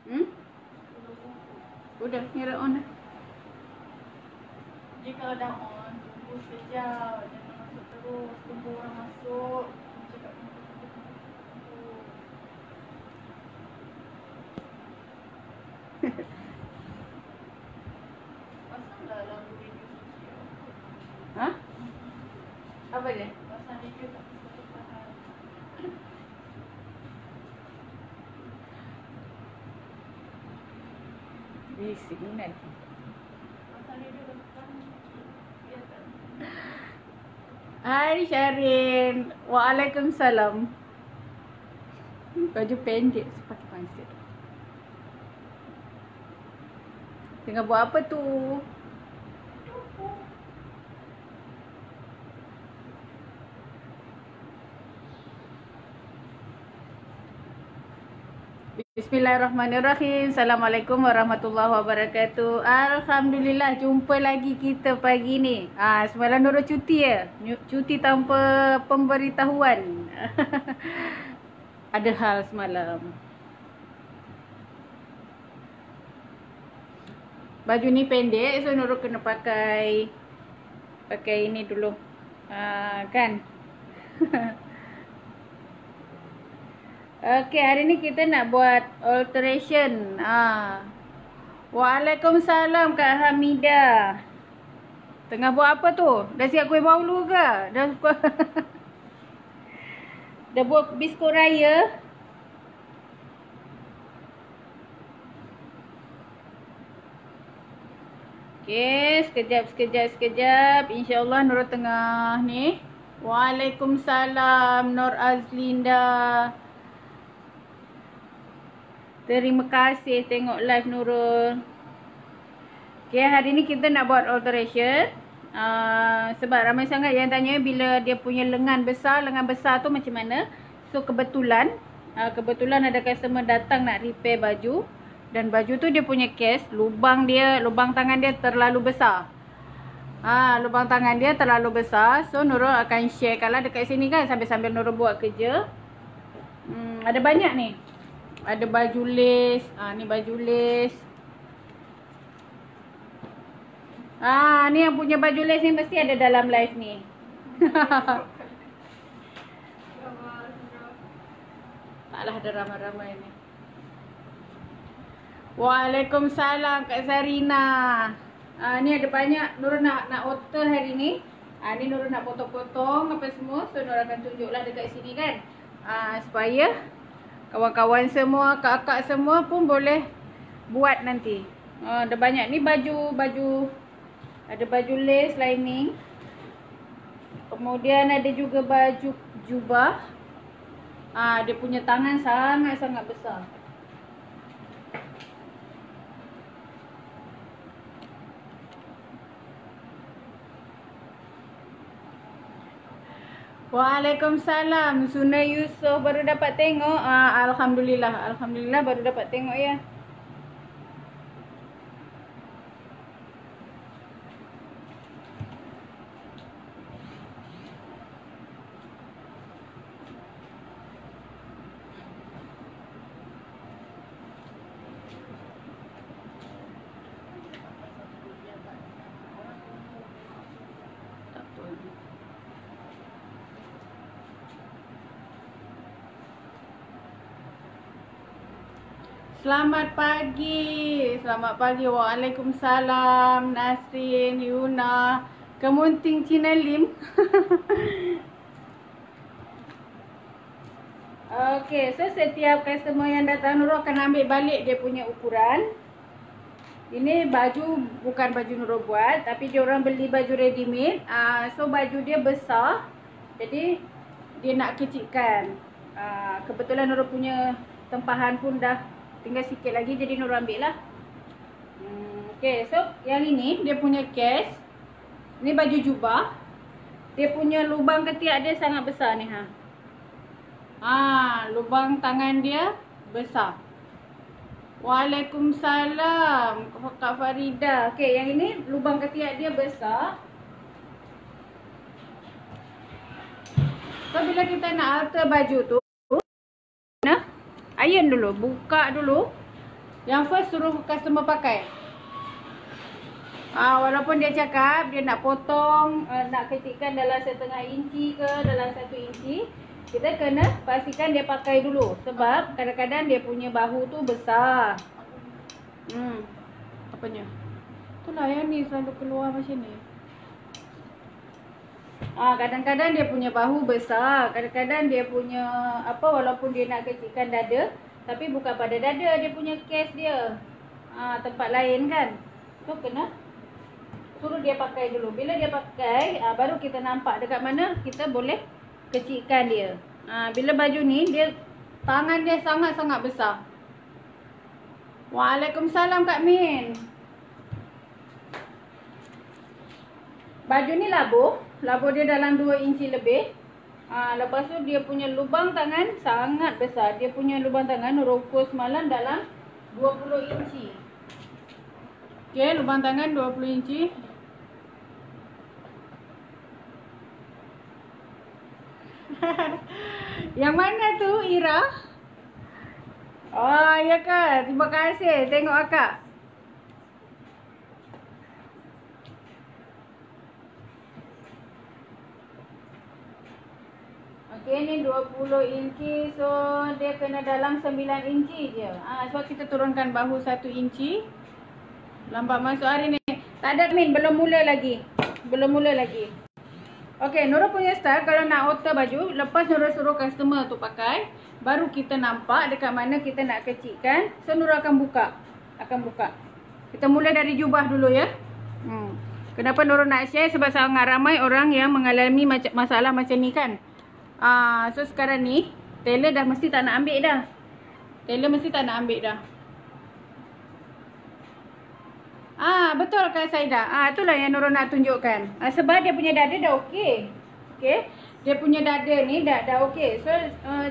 Hmm? Udah, nyala on dah. Jadi kalau dah on, tunggu sekejap. Jangan masuk terus. Tunggu orang masuk. Cakap pasanglah lagu radio sosial. Hah? Apa dia? Pasang radio tak bisa tahan. Bising nanti. Pasang radio tak tahan. Biasa. Hai Syarin. Waalaikumsalam. Baju pendek sepakai pangsit. Tengah buat apa tu? Bismillahirrahmanirrahim. Assalamualaikum warahmatullahi wabarakatuh. Alhamdulillah jumpa lagi kita pagi ni. Semalam Nurul cuti ya? Cuti tanpa pemberitahuan. Ada hal semalam. Baju ni pendek, so Nurul kena pakai ini dulu. Kan? Okey, hari ni kita nak buat alteration. Waalaikumsalam Kak Hamidah. Tengah buat apa tu? Dah siap kuih baulu ke? Dah buat biskut raya? Okey, sekejap. InsyaAllah Nurul tengah ni. Waalaikumsalam Nur Azlinda. Terima kasih tengok live Nurul. Okay, hari ni kita nak buat alteration. Sebab ramai sangat yang tanya bila dia punya lengan besar tu macam mana. So kebetulan ada customer datang nak repair baju. Dan baju tu dia punya case, lubang tangan dia terlalu besar. Lubang tangan dia terlalu besar. So Nurul akan share kalau dekat sini kan sambil-sambil Nurul buat kerja. Ada banyak ni. Ada baju lace. Ni baju lace. Ni yang punya baju lace ni mesti ada dalam live ni. Taklah ada ramai-ramai ni. Waalaikumsalam Kak Zarina. Ni ada banyak Nurul nak alter hari ni. Ni Nurul nak potong-potong apa semua. So Nurul akan tunjuklah dekat sini kan. Supaya kawan-kawan semua, kakak semua pun boleh buat nanti. Ada banyak ni baju. Ada baju lace lining. Kemudian ada juga baju jubah. Dia punya tangan sangat-sangat besar. Waalaikumsalam. Suna Yusof baru dapat tengok. Alhamdulillah baru dapat tengok ya. Selamat pagi. Waalaikumsalam. Nasrin, Yuna, Kemunting Cina Lim. Okey, so setiap customer yang datang Nurul akan ambil balik dia punya ukuran. Ini baju bukan baju Nurul buat, tapi dia orang beli baju ready made. So baju dia besar. Jadi dia nak kecilkan. Kebetulan Nurul punya tempahan pun dah tinggal sikit lagi, jadi Nurul ambil lah. Okay, so yang ini dia punya case. Ini baju jubah. Dia punya lubang ketiak dia sangat besar ni. Lubang tangan dia besar. Waalaikumsalam Kak Farida. Okay, yang ini lubang ketiak dia besar. So bila kita nak alter baju tu, iron dulu, buka dulu. Yang first suruh customer pakai. Walaupun dia cakap dia nak potong, nak kecilkan dalam 1/2 inci ke dalam 1 inci, kita kena pastikan dia pakai dulu. Sebab kadang-kadang dia punya bahu tu besar. Apanya? Itulah yang ni selalu keluar macam ni. Kadang-kadang dia punya bahu besar, kadang-kadang dia punya walaupun dia nak kecilkan dada, tapi bukan pada dada, dia punya case dia. Tempat lain kan. So kena suruh dia pakai dulu. Bila dia pakai, baru kita nampak dekat mana kita boleh kecilkan dia. Bila baju ni dia tangan dia sangat-sangat besar. Waalaikumsalam Kak Min. Baju ni labuh dia dalam 2 inci lebih. Lepas tu dia punya lubang tangan sangat besar. Dia punya lubang tangan Nurul ukur semalam dalam 20 inci. Okey, lubang tangan 20 inci. Yang mana tu Ira? Ya ke? Terima kasih tengok akak. Okey, ni 20 inci. So dia kena dalam 9 inci je. So kita turunkan bahu 1 inci. Lambat masuk hari ni. Tak ada Min, belum mula lagi. Okey, Nurul punya style kalau nak alter baju, lepas Nurul suruh customer tu pakai, baru kita nampak dekat mana kita nak kecilkan. So Nurul akan buka. Kita mula dari jubah dulu ya. Kenapa Nurul nak share? Sebab sangat ramai orang yang mengalami masalah macam ni kan. So sekarang ni tailor dah mesti tak nak ambil dah. Betul Kak Saida. Itulah yang Nurul nak tunjukkan. Sebab dia punya dada dah okey. Dia punya dada ni dah okey. So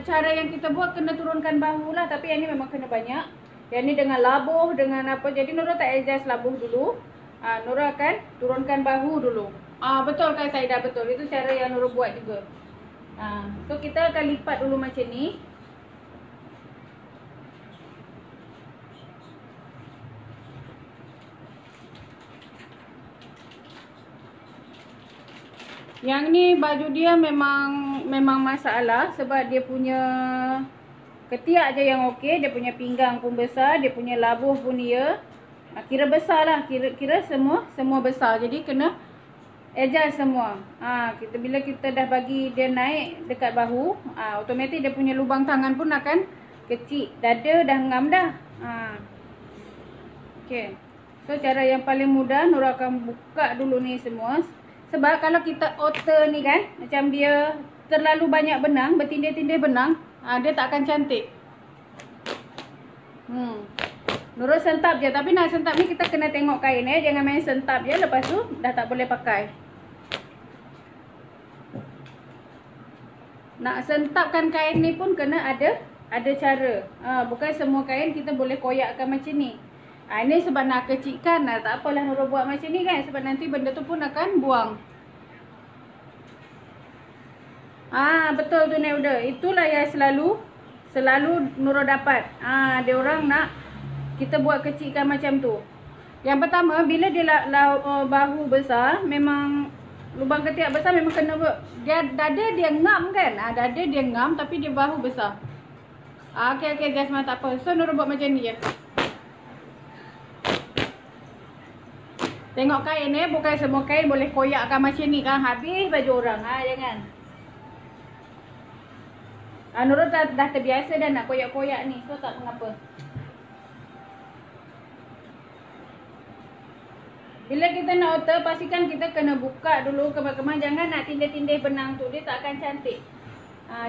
cara yang kita buat kena turunkan bahu lah. Tapi yang ni memang kena banyak. Yang ni dengan labuh, dengan apa. Jadi Nurul tak adjust labuh dulu. Nurul akan turunkan bahu dulu. Betul Kak Saida, betul. Itu cara yang Nurul buat juga. So kita akan lipat dulu macam ni. Yang ni baju dia memang masalah sebab dia punya ketiak je yang okey, dia punya pinggang pun besar, dia punya labuh pun dia kira besar lah, kira semua besar. Jadi kena adjust semua. Bila kita dah bagi dia naik dekat bahu, automatik dia punya lubang tangan pun akan kecil. Dada dah ngam dah. Okey. So cara yang paling mudah, Nurul akan buka dulu ni semua. Sebab kalau kita alter ni kan, macam dia terlalu banyak benang, bertindih-tindih benang, dia tak akan cantik. Nurul sentap je. Tapi nak sentap ni kita kena tengok kain jangan main sentap je, lepas tu dah tak boleh pakai. Nak sentapkan kain ni pun kena ada cara. Bukan semua kain kita boleh koyakkan macam ni. Ini sebab nak kecilkan, tak apalah Nurul buat macam ni kan. Sebab nanti benda tu pun akan buang. Betul tu Neuda. Itulah yang selalu Nurul dapat. Dia orang nak kita buat kecilkan macam tu. Yang pertama, bila dia bahu besar, memang lubang ketiak besar memang kena dada dia ngam kan. Dada dia ngam tapi dia bahu besar. Okey guys, tak apa. So Nurul buat macam ni je. Tengok kain bukan semua kain boleh koyakkan macam ni kan. Habis baju orang. Jangan. Nurul dah terbiasa dah nak koyak-koyak ni. So tak mengapa. Bila kita nak alter, pastikan kita kena buka dulu kemar-kemar. Jangan nak tindih-tindih benang tu. Dia tak akan cantik.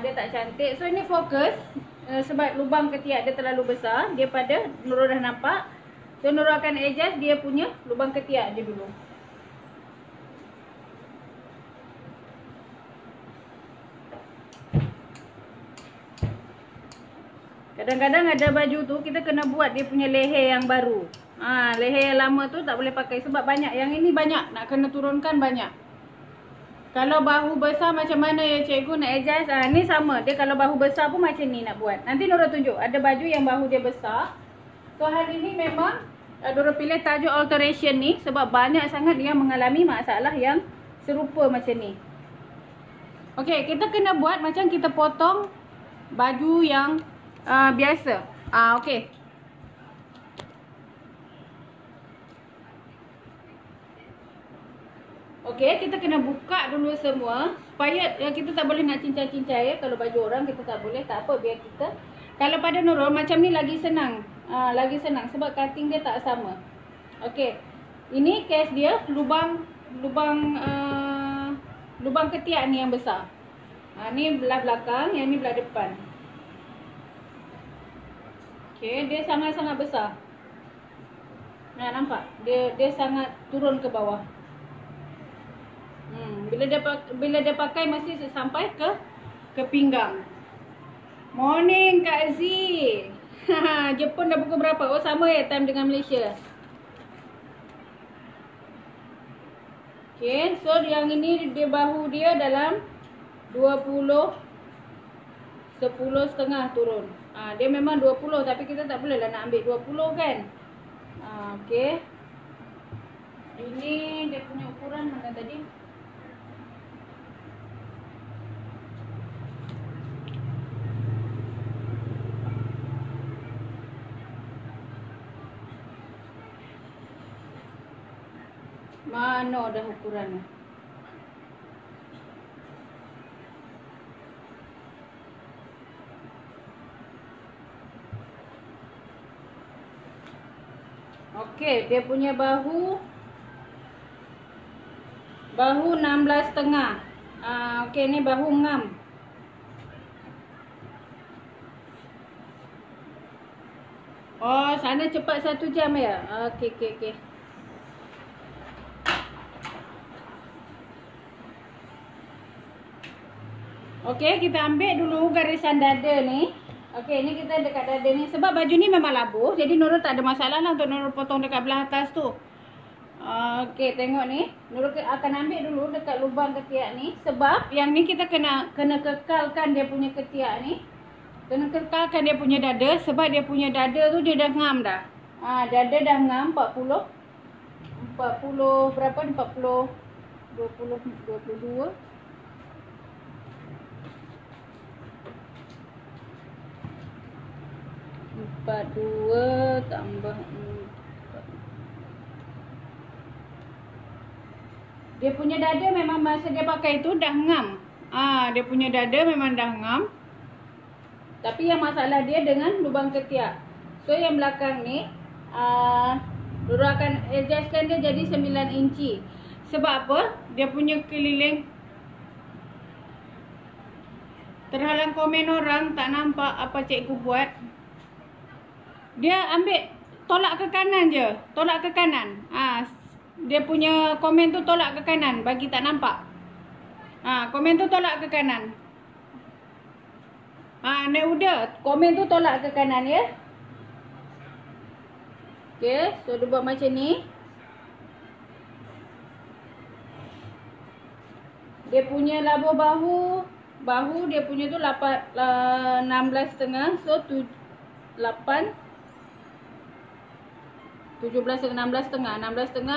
Dia tak cantik. So ini fokus. Sebab lubang ketiak dia terlalu besar. Dia pada Nurul dah nampak. So Nurul akan adjust dia punya lubang ketiak je dulu. Kadang-kadang ada baju tu kita kena buat dia punya leher yang baru. Leher yang lama tu tak boleh pakai sebab banyak. Yang ini banyak, nak kena turunkan banyak. Kalau bahu besar macam mana ya cikgu nak adjust? Ni sama. Dia kalau bahu besar pun macam ni nak buat. Nanti Nurul tunjuk. Ada baju yang bahu dia besar. So hari ni memang Nurul pilih tajuk alteration ni sebab banyak sangat yang mengalami masalah yang serupa macam ni. Okey, kita kena buat macam kita potong baju yang biasa. Okey. Okey, kita kena buka dulu semua supaya kita tak boleh nak cincai-cincai ya. Kalau baju orang kita tak boleh, tak apa, biar kita. Kalau pada Nurul macam ni lagi senang. Lagi senang sebab cutting dia tak sama. Okey. Ini case dia lubang ketiak ni yang besar. Ni belah belakang, yang ni belah depan. Okey, dia sangat-sangat besar. Nah, nampak? Dia sangat turun ke bawah. Bila dia pakai masih sampai ke pinggang. Morning Kak Z. Jepun dah pukul berapa? Oh sama ya time dengan Malaysia. Okay, so yang ini dia bahu dia dalam 20 10.5 turun. Dia memang 20 tapi kita tak boleh lah nak ambil 20 kan. Okay. Ini dia punya ukuran mana tadi? Mana dah ukurannya? Okey, dia punya bahu 16.5. Okey, ni bahu ngam. Oh, sana cepat 1 jam ya? Okey. Okey, kita ambil dulu garisan dada ni. Okey, ni kita dekat dada ni. Sebab baju ni memang labuh, jadi Nurul tak ada masalah lah untuk Nurul potong dekat belah atas tu. Okey, tengok ni. Nurul akan ambil dulu dekat lubang ketiak ni. Sebab yang ni kita kena kekalkan dia punya ketiak ni. Kena kekalkan dia punya dada. Sebab dia punya dada tu dia dah ngam dah. Dada dah ngam 40 berapa ni? 22 42 tambah 4. Dia punya dada memang masa dia pakai tu dah ngam. Dia punya dada memang dah ngam. Tapi yang masalah dia dengan lubang ketiak. So yang belakang ni Nurul akan adjustkan dia jadi 9 inci. Sebab apa? Dia punya keliling terhalang komen orang, tak nampak apa cikgu buat. Dia ambil tolak ke kanan je. Tolak ke kanan. Dia punya komen tu tolak ke kanan bagi tak nampak. Komen tu tolak ke kanan. Nek udah, komen tu tolak ke kanan ya. Okay, so dia buat macam ni. Dia punya labuh bahu dia punya tu 16.5. So 16.5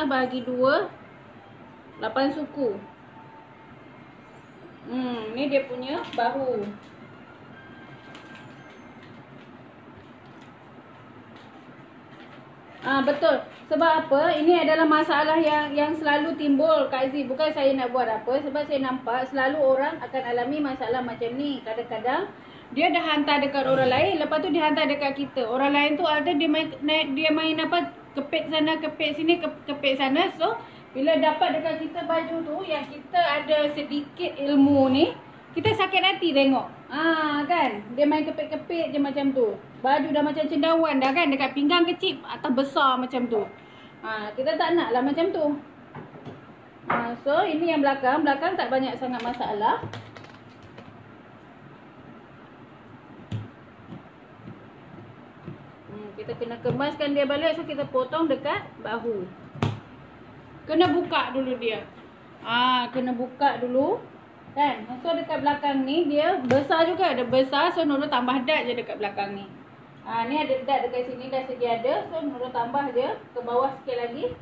bahagi 2 8 suku. Ni dia punya bahu. Betul. Sebab apa? Ini adalah masalah yang selalu timbul Kak Z. Bukan saya nak buat apa. Sebab saya nampak selalu orang akan alami masalah macam ni. Kadang-kadang dia dah hantar dekat orang lain, lepas tu dia hantar dekat kita. Orang lain tu ada dia main apa, kepit sana, kepit sini, kepit sana. So, bila dapat dekat kita baju tu yang kita ada sedikit ilmu ni, kita sakit hati tengok. Kan? Dia main kepit-kepit je macam tu. Baju dah macam cendawan dah kan, dekat pinggang kecil, atas besar macam tu. Kita tak nak lah macam tu. So, ini yang belakang tak banyak sangat masalah. Kita kena kemaskan dia balik. So kita potong dekat bahu. Kena buka dulu dia. Kena buka dulu. Kan? So dekat belakang ni dia besar juga. Dia besar. So Nurul tambah dart je dekat belakang ni. Ni ada dot dekat sini dah sedia ada. So Nurul tambah je ke bawah sikit lagi.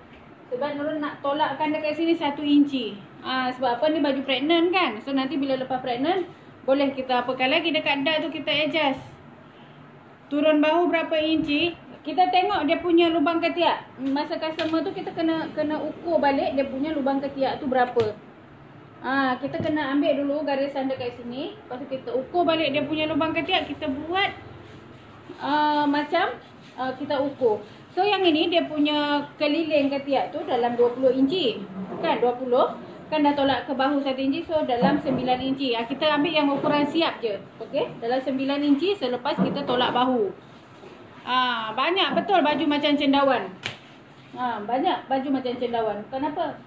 Sebab Nurul nak tolakkan dekat sini 1 inci. Sebab apa, ni baju pregnant kan. So nanti bila lepas pregnant, boleh kita apakan lagi dekat dot tu, kita adjust. Turun bahu berapa inci. Kita tengok dia punya lubang ketiak. Masa customer tu kita kena ukur balik dia punya lubang ketiak tu berapa. Kita kena ambil dulu garisan dekat sini. Lepas tu kita ukur balik dia punya lubang ketiak. Kita buat macam kita ukur. So yang ini dia punya keliling ketiak tu dalam 20 inci. Kan 20. Kan dah tolak ke bahu 1 inci. So dalam 9 inci. Kita ambil yang ukuran siap je. Okey. Dalam 9 inci selepas kita tolak bahu. Banyak betul baju macam cendawan. Banyak baju macam cendawan. Kenapa?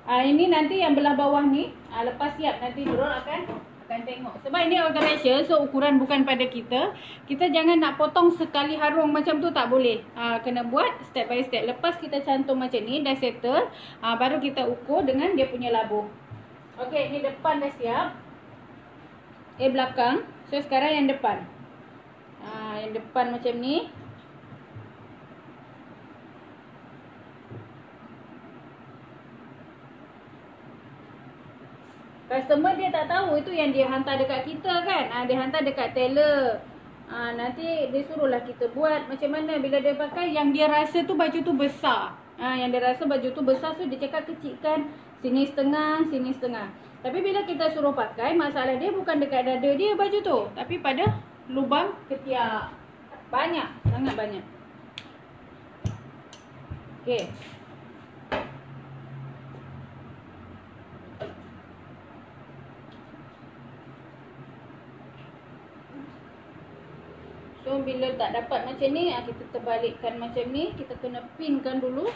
Ini nanti yang belah bawah ni lepas siap nanti Nurul akan tengok. Sebab ini alteration, so ukuran bukan pada kita. Kita jangan nak potong sekali harung macam tu, tak boleh. Kena buat step by step. Lepas kita cantum macam ni, dah settle, baru kita ukur dengan dia punya labuh. Okey, ni depan dah siap. Belakang. So sekarang yang depan. Yang depan macam ni. Customer dia tak tahu itu yang dia hantar dekat kita kan. Dia hantar dekat tailor. Nanti dia suruhlah kita buat macam mana bila dia pakai yang dia rasa tu baju tu besar. Yang dia rasa baju tu besar, so dia cakap kecilkan sini setengah, sini setengah. Tapi bila kita suruh pakai, masalah dia bukan dekat dada dia baju tu, tapi pada lubang ketiak. Banyak, sangat banyak. Okey. So bila tak dapat macam ni, kita terbalikkan macam ni. Kita kena pinkan dulu.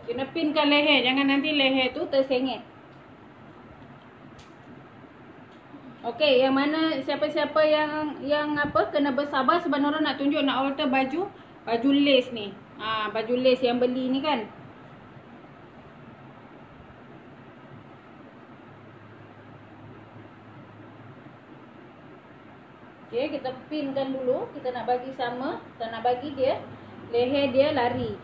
Kena pinkan leher, jangan nanti leher tu tersengit. Okey, yang mana siapa-siapa yang apa kena bersabar sebab Nurul nak tunjuk nak alter baju lace ni. Baju lace yang beli ni kan. Okey, kita pinkan dulu. Kita nak bagi sama. Kita nak bagi dia leher dia lari.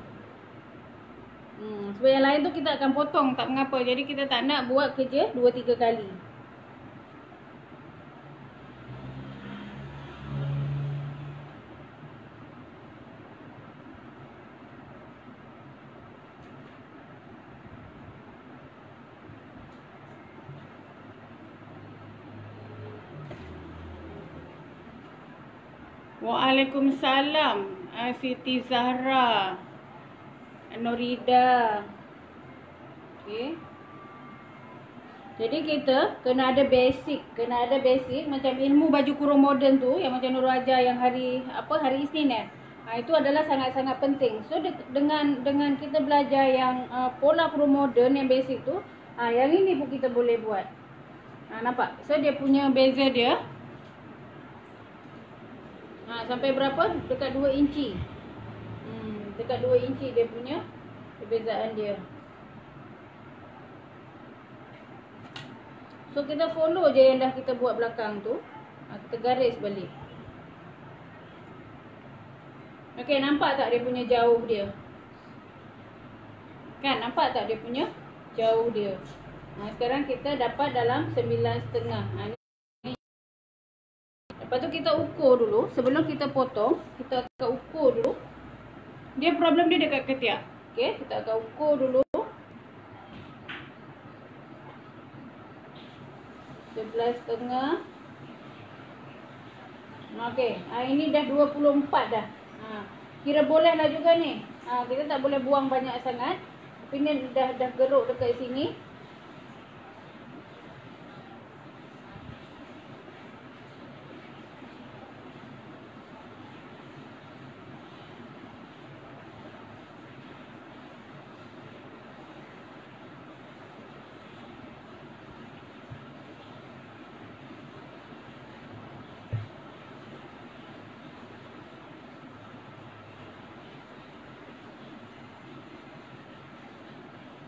Sebab yang lain tu kita akan potong, tak mengapa. Jadi kita tak nak buat kerja 2-3 kali. Waalaikumsalam Siti Zahra Norida. Okey. Jadi kita kena ada basic, macam ilmu baju kurung moden tu yang macam Nurul ajar yang hari Isnin itu adalah sangat-sangat penting. So dengan kita belajar yang pola kurung moden yang basic tu, yang ini pun kita boleh buat. Nampak? So dia punya beza dia sampai berapa? Dekat 2 inci. Dekat 2 inci dia punya perbezaan dia. So kita follow je yang dah kita buat belakang tu. Kita garis balik. Okey, nampak tak dia punya jauh dia? Kan, nampak tak dia punya jauh dia? Sekarang kita dapat dalam 9,5. Lepas tu kita ukur dulu. Sebelum kita potong, kita akan ukur dulu. Dia problem dia dekat ketiak. Okey, kita akan ukur dulu. 11,5. Okey, ini dah 24 dah. Kira boleh lah juga ni. Kita tak boleh buang banyak sangat. Tapi ni dah geruk dekat sini.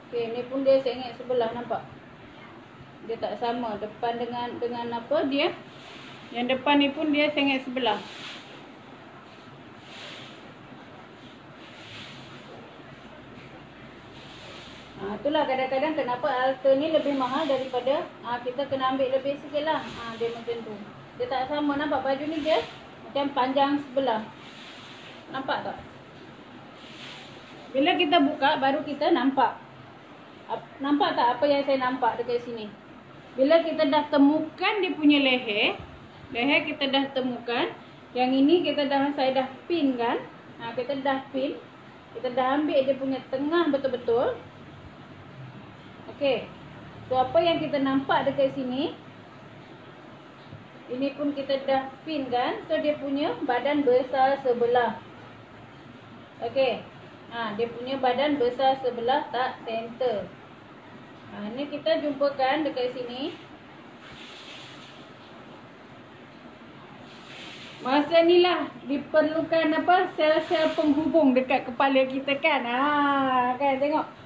Okey, ni pun dia sengit sebelah, nampak? Dia tak sama depan dengan apa dia? Yang depan ni pun dia sengit sebelah. Itulah kadang-kadang kenapa alter ni lebih mahal daripada kita kena ambil lebih sikit lah. Dia macam tu. Dia tak sama, nampak baju ni dia macam panjang sebelah. Nampak tak? Bila kita buka baru kita nampak. Nampak tak apa yang saya nampak dekat sini? Bila kita dah temukan dia punya leher kita dah temukan. Yang ini saya dah pin kan? Kita dah pin. Kita dah ambil dia punya tengah betul-betul. Okey. So apa yang kita nampak dekat sini? Ini pun kita dah pin kan? So dia punya badan besar sebelah. Okey. Dia punya badan besar sebelah tak center. Ini kita jumpakan dekat sini. Masa ni lah diperlukan sel-sel penghubung dekat kepala kita kan. Kan tengok.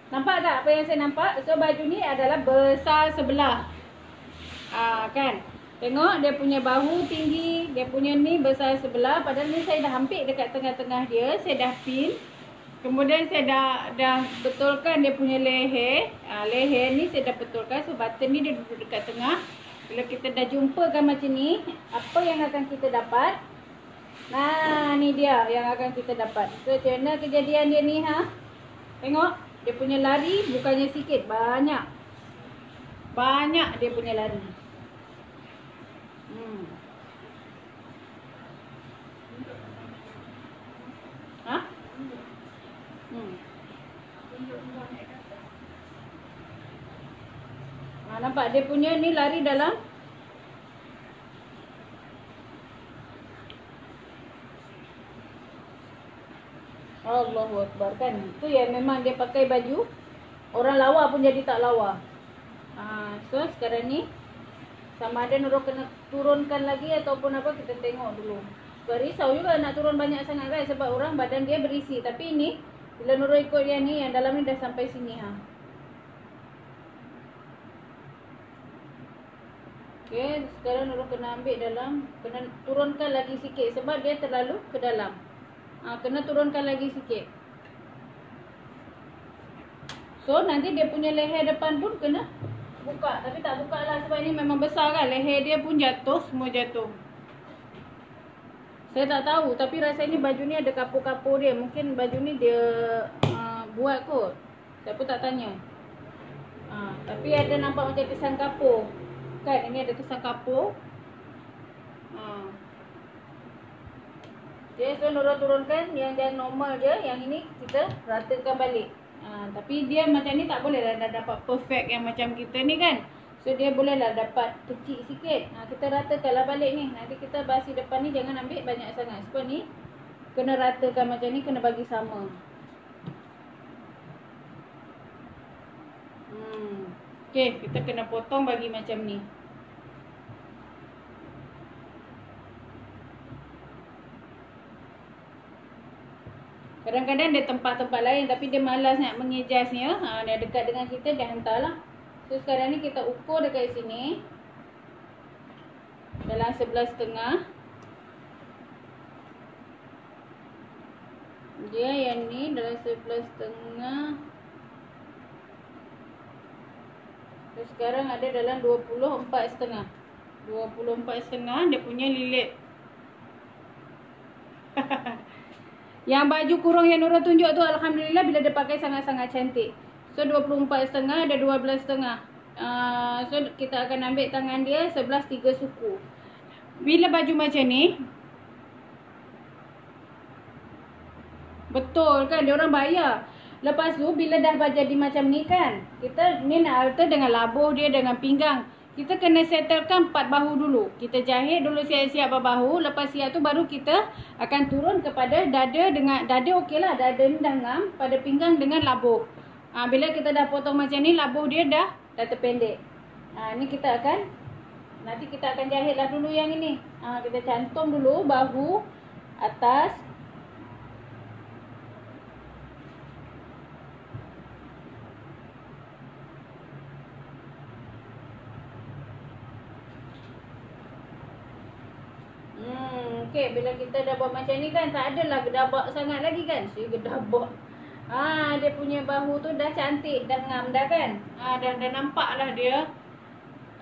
Nampak tak apa yang saya nampak? So baju ni adalah besar sebelah. Kan? Tengok dia punya bahu tinggi, dia punya ni besar sebelah. Padahal ni saya dah hampir dekat tengah-tengah dia, saya dah pin. Kemudian saya dah betulkan dia punya leher. Leher ni saya dah betulkan. So button ni dia duduk dekat tengah. Bila kita dah jumpakan macam ni, apa yang akan kita dapat? Ni dia yang akan kita dapat. So macam mana kejadian dia ni Tengok. Dia punya lari bukannya sikit, banyak. Banyak dia punya lari. Nampak dia punya ni lari dalam. Allahu Akbar kan. Itu ya memang dia pakai baju. Orang lawa pun jadi tak lawa. So sekarang ni sama ada Nurul kena turunkan lagi ataupun apa, kita tengok dulu. Berisau juga nak turun banyak sangat kan, sebab orang badan dia berisi. Tapi ini bila Nurul ikut yang ni, yang dalam ni dah sampai sini Okay, sekarang Nurul kena ambil dalam, kena turunkan lagi sikit sebab dia terlalu ke dalam. Kena turunkan lagi sikit. So nanti dia punya leher depan pun kena buka. Tapi tak buka lah sebab ni memang besar kan. Leher dia pun jatuh, semua jatuh. Saya tak tahu, tapi rasanya baju ni ada kapur-kapur dia. Mungkin baju ni dia buat kot. Saya pun tak tanya. Tapi ada nampak macam kesan kapur. Kan ini ada kesan kapur. Okay, so Nurul turunkan yang normal je. Yang ini kita ratakan balik. Tapi dia macam ni tak boleh lah dah dapat perfect yang macam kita ni kan. So dia boleh lah dapat kecil sikit. Kita ratakan lah balik ni. Nanti kita basi depan ni jangan ambil banyak sangat. Sebab ni kena ratakan macam ni, kena bagi sama. Okay, kita kena potong bagi macam ni. Kadang-kadang dia tempat-tempat lain tapi dia malas nak mengejasnya. Dia dekat dengan kita, dia hantarlah. So sekarang ni kita ukur dekat sini. Dalam 11.5. Dia yang ni dalam 11.5. So sekarang ada dalam 24.5. 24.5 dia punya lilit. Yang baju kurung yang Nurul tunjuk tu alhamdulillah bila dia pakai sangat-sangat cantik. So 24.5 ada 12.5. So kita akan ambil tangan dia 11 3 suku. Bila baju macam ni, betul kan dia orang bayar. Lepas tu bila dah jadi macam ni kan, kita ni nak alter dengan labuh dia, dengan pinggang. Kita kena settlekan part bahu dulu. Kita jahit dulu siap-siap bahu. Lepas siap tu baru kita akan turun kepada dada. Dengan dada okey lah. Dada ni dah ngam. Pada pinggang dengan labuh. Bila kita dah potong macam ni, labuh dia dah terpendek. Ni kita akan, nanti kita akan jahit lah dulu yang ini. Kita cantum dulu bahu atas. Okey, bila kita dah buat macam ni kan, tak adalah gedabak sangat lagi kan. Gedabak. Dia punya bahu tu dah cantik, dah ngam dah kan. Dah nampak lah dia.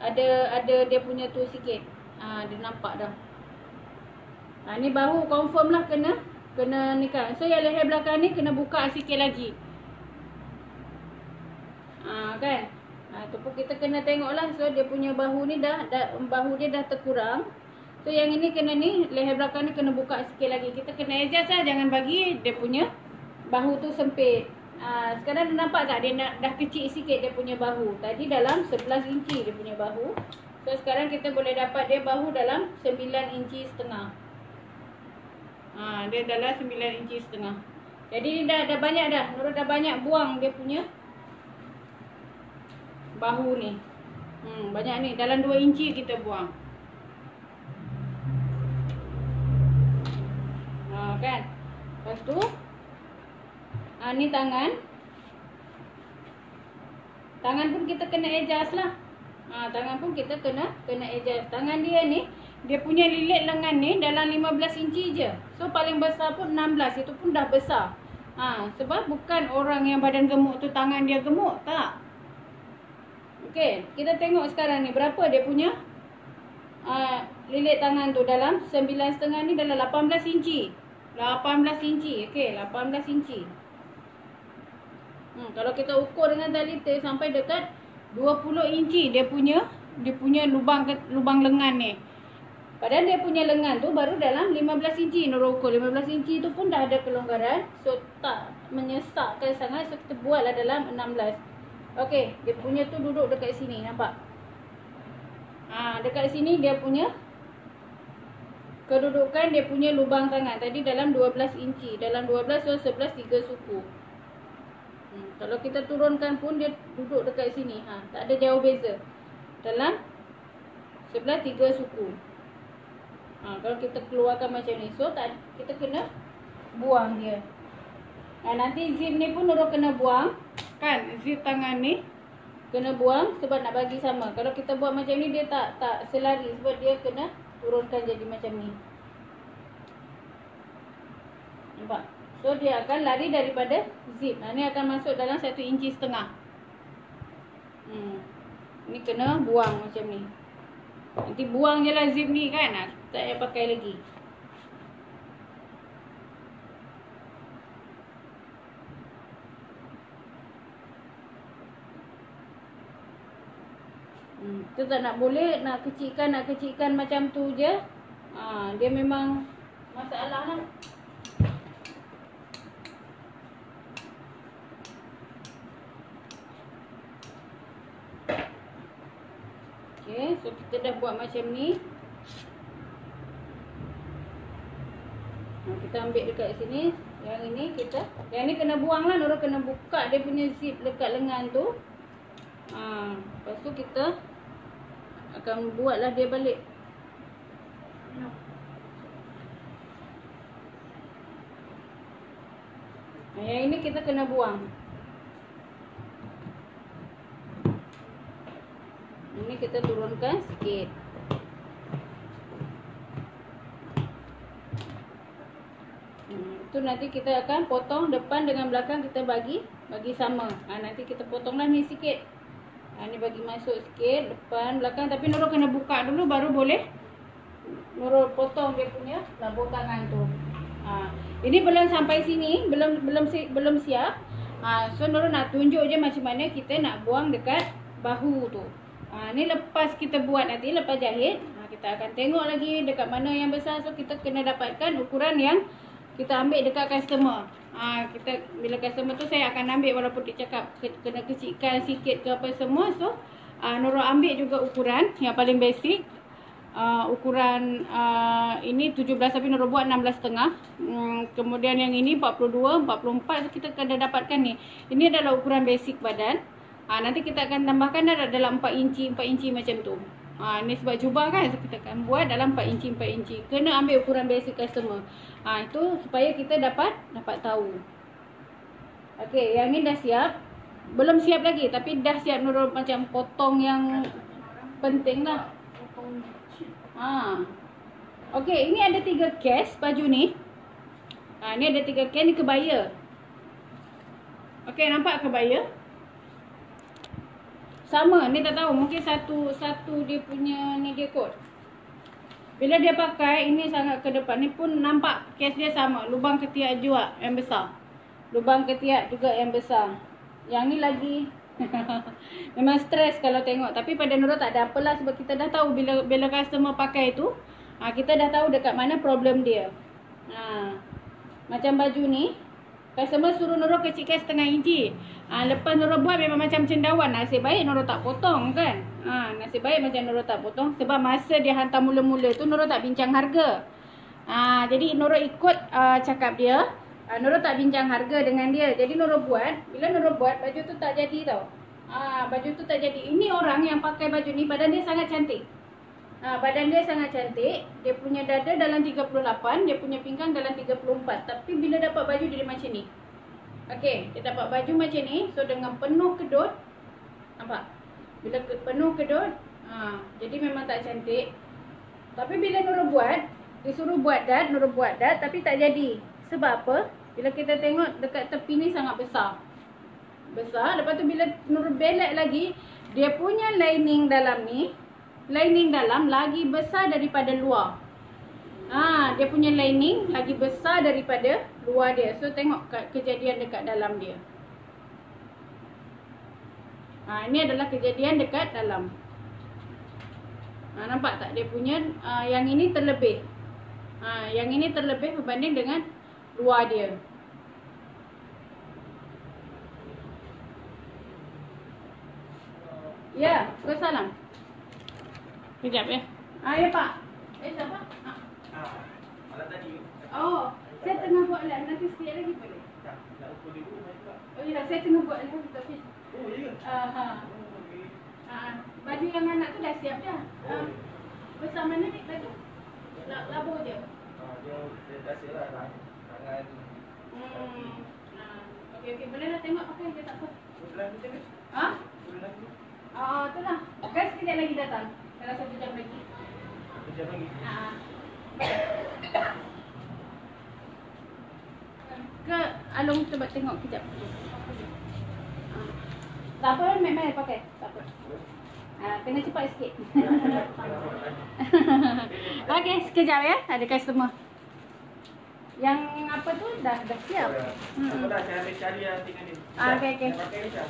Ada dia punya tu sikit. Dia nampak dah. Ni bahu confirm lah kena ni kan. So yang leher belakang ni kena buka sikit lagi. Kan. Tu pun kita kena tengok lah. So dia punya bahu ni bahu dia dah terkurang. So yang ini kena ni, leher belakang ni kena buka sikit lagi. Kita kena adjust lah, jangan bagi dia punya bahu tu sempit. Sekarang dah nampak tak dia dah kecil sikit dia punya bahu. Tadi dalam 11 inci dia punya bahu. So sekarang kita boleh dapat dia bahu dalam 9 inci setengah. Dia dalam 9 inci setengah. Jadi ni dah banyak dah. Nurul dah banyak buang dia punya bahu ni. Banyak ni, dalam 2 inci kita buang. Kan. Lepas tu ni tangan. Tangan pun kita kena adjust lah. Tangan pun kita kena adjust. Tangan dia ni, dia punya lilit lengan ni dalam 15 inci je. So paling besar pun 16, itu pun dah besar. Sebab bukan orang yang badan gemuk tu tangan dia gemuk, tak. Okey, kita tengok sekarang ni berapa dia punya lilit tangan tu. Dalam 9,5 ni dalam 18 inci. 18 inci, okey, 18 inci. Kalau kita ukur dengan tali tape sampai dekat 20 inci dia punya lubang lengan ni. Padahal dia punya lengan tu baru dalam 15 inci. Nurul ukur 15 inci tu pun dah ada kelonggaran. So tak menyesakkan sangat. So kita buatlah dalam 16. Okey, dia punya tu duduk dekat sini, nampak? Dekat sini dia punya kedudukan dia punya lubang tangan. Tadi dalam 12 inci. Dalam 12, so 11 3 suku. Kalau kita turunkan pun dia duduk dekat sini. Tak ada jauh beza. Dalam 11 3 suku. Kalau kita keluarkan macam ni, so kita kena buang dia. Nanti zip ni pun Nurul kena buang. Kan, zip tangan ni kena buang sebab nak bagi sama. Kalau kita buat macam ni, dia tak selari. Sebab dia kena turunkan jadi macam ni. Nampak? So dia akan lari daripada zip. Ni akan masuk dalam 1,5 inci. Ni kena buang macam ni. Nanti buang je lah zip ni kan. Tak payah pakai lagi. Kita tak nak boleh nak kecilkan macam tu je. Dia memang masalah lah. Okay, so kita dah buat macam ni. Kita ambil dekat sini. Yang ni kena buang lah. Nurul kena buka dia punya zip dekat lengan tu. Lepas tu kita akan buatlah dia balik. Yang ini kita kena buang. Ini kita turunkan sikit. Itu nanti kita akan potong depan dengan belakang, kita bagi sama. Nanti kita potonglah ni sikit. Ni bagi masuk sikit depan belakang, tapi Nurul kena buka dulu baru boleh Nurul potong dia punya labur tangan tu. Ini belum sampai sini, belum siap. So Nurul nak tunjuk je macam mana kita nak buang dekat bahu tu. Ni lepas kita buat nanti, lepas jahit, kita akan tengok lagi dekat mana yang besar. So kita kena dapatkan ukuran yang kita ambil dekat customer. Bila customer tu saya akan ambil, walaupun dia cakap kena kecilkan sikit ke apa semua. So Nurul ambil juga ukuran yang paling basic. Ukuran ini 17, tapi Nurul buat 16,5. Kemudian yang ini 42, 44. So kita kena dapatkan ni. Ini adalah ukuran basic badan. Nanti kita akan tambahkan dalam 4 inci macam tu. Ni sebab jubah kan, so kita akan buat dalam 4 inci. Kena ambil ukuran basic customer. Itu supaya kita dapat tahu. Okey, yang ni dah siap. Belum siap lagi, tapi dah siap. Nurul macam potong yang penting lah. Okey, ini ada 3 case baju ni. Ni ada 3 case, ni kebaya. Okey, nampak kebaya? Sama, ni tak tahu, mungkin satu dia punya ni dia kot. Bila dia pakai, ini sangat ke depan. Ni pun nampak case dia sama. Lubang ketiak juga yang besar. Lubang ketiak juga yang besar. Yang ni lagi memang stres kalau tengok. Tapi pada Nurul tak ada apalah, sebab kita dah tahu bila customer pakai tu, kita dah tahu dekat mana problem dia. Macam baju ni, customer suruh Nurul kecilkan setengah inci. Lepas Nurul buat memang macam cendawan. Nasib baik Nurul tak potong kan. Nasib baik macam Nurul tak potong. Sebab masa dia hantar mula-mula tu Nurul tak bincang harga. Jadi Nurul ikut cakap dia. Nurul tak bincang harga dengan dia. Jadi Nurul buat. Bila Nurul buat, baju tu tak jadi tau. Baju tu tak jadi. Ini orang yang pakai baju ni, badan dia sangat cantik. Badan dia sangat cantik. Dia punya dada dalam 38. Dia punya pinggang dalam 34. Tapi bila dapat baju dia macam ni. Okey, dia dapat baju macam ni. So dengan penuh kedut. Nampak? Bila penuh kedut, jadi memang tak cantik. Tapi bila Nurul buat, disuruh buat dat, Nurul buat dat, tapi tak jadi. Sebab apa? Bila kita tengok dekat tepi ni sangat besar. Besar. Lepas tu bila Nurul belak lagi, dia punya lining dalam ni, lining dalam lagi besar daripada luar. Dia punya lining lagi besar daripada luar dia. So tengok kejadian dekat dalam dia. Ini adalah kejadian dekat dalam. Nampak tak dia punya yang ini terlebih. Yang ini terlebih berbanding dengan luar dia. Ya, salam. Kejap ya. Ya Pak. Siapa? Malam tadi. Oh, saya tengah buat lah. Nanti sikit lagi boleh? Tak, nak ukur dulu. Oh ya, saya tengah buat lah. Tapi Oh, ya. baju yang anak tu dah siap dah. Besar mana ni baju? Labur je. Dia dah siap lah. Tangan. Okey, boleh lah tengok pakai je, tak apa. Bulan macam ni? Bulan ni? Tu lah. Guys, sekejap lagi datang. Dalam 1 jam lagi. 1 jam lagi? Ke Along cuba tengok kejap. Tak apa, memang pakai. Tak apa. Kena cepat sikit. Okey, sekejap ya. Ada customer. Yang apa tu dah siap. Apa dah, saya ambil cari yang tinggal ni. Okey. Pakai ni Syah.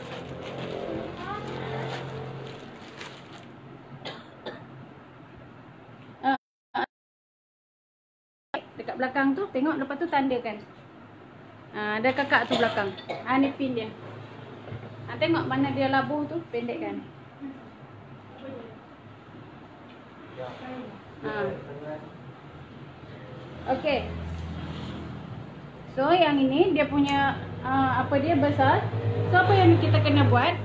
Dekat belakang tu, tengok lepas tu tandakan. Ada kakak tu belakang. Ni pin dia. Tengok mana dia labuh tu, pendekkan. Okey. So yang ini dia punya apa dia besar. So apa yang kita kena buat?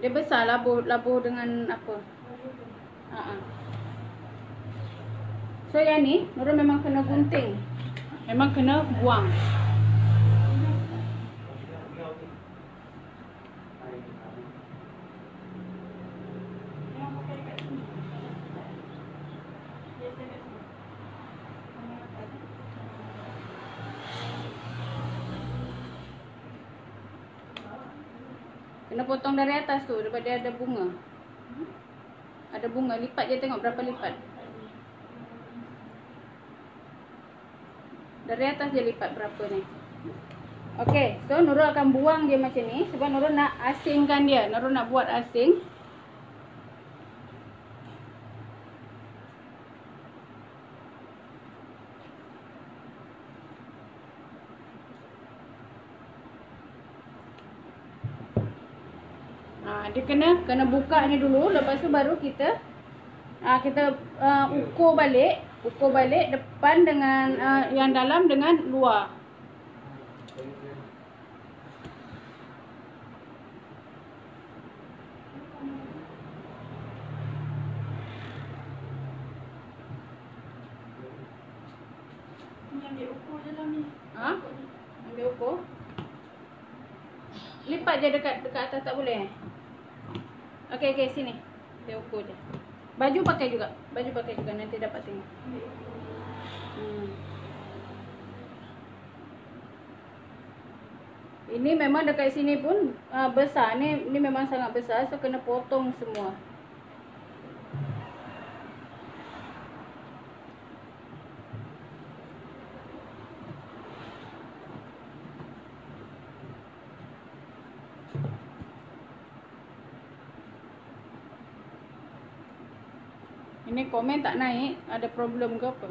Dia besar labuh dengan apa? So yang ni Nurul memang kena gunting. Memang kena buang. Kena potong dari atas tu, daripada dia ada bunga. Ada bunga, lipat je tengok berapa lipat. Dari atas dia lipat berapa ni. Okey, so Nurul akan buang dia macam ni sebab Nurul nak asingkan dia. Nurul nak buat asing. Dia kena buka ni dulu, lepas tu baru kita ukur balik depan dengan yang dalam dengan luar. Ni ambil ukur je lah ni. Ambil ukur. Lipat je dekat atas, tak boleh. Okey, sini. Dia ukur je. Baju pakai juga. Baju pakai juga, nanti dapat tengok. Ini memang dekat sini pun besar. Ini memang sangat besar, so kena potong semua. Ini komen tak naik, ada problem ke apa?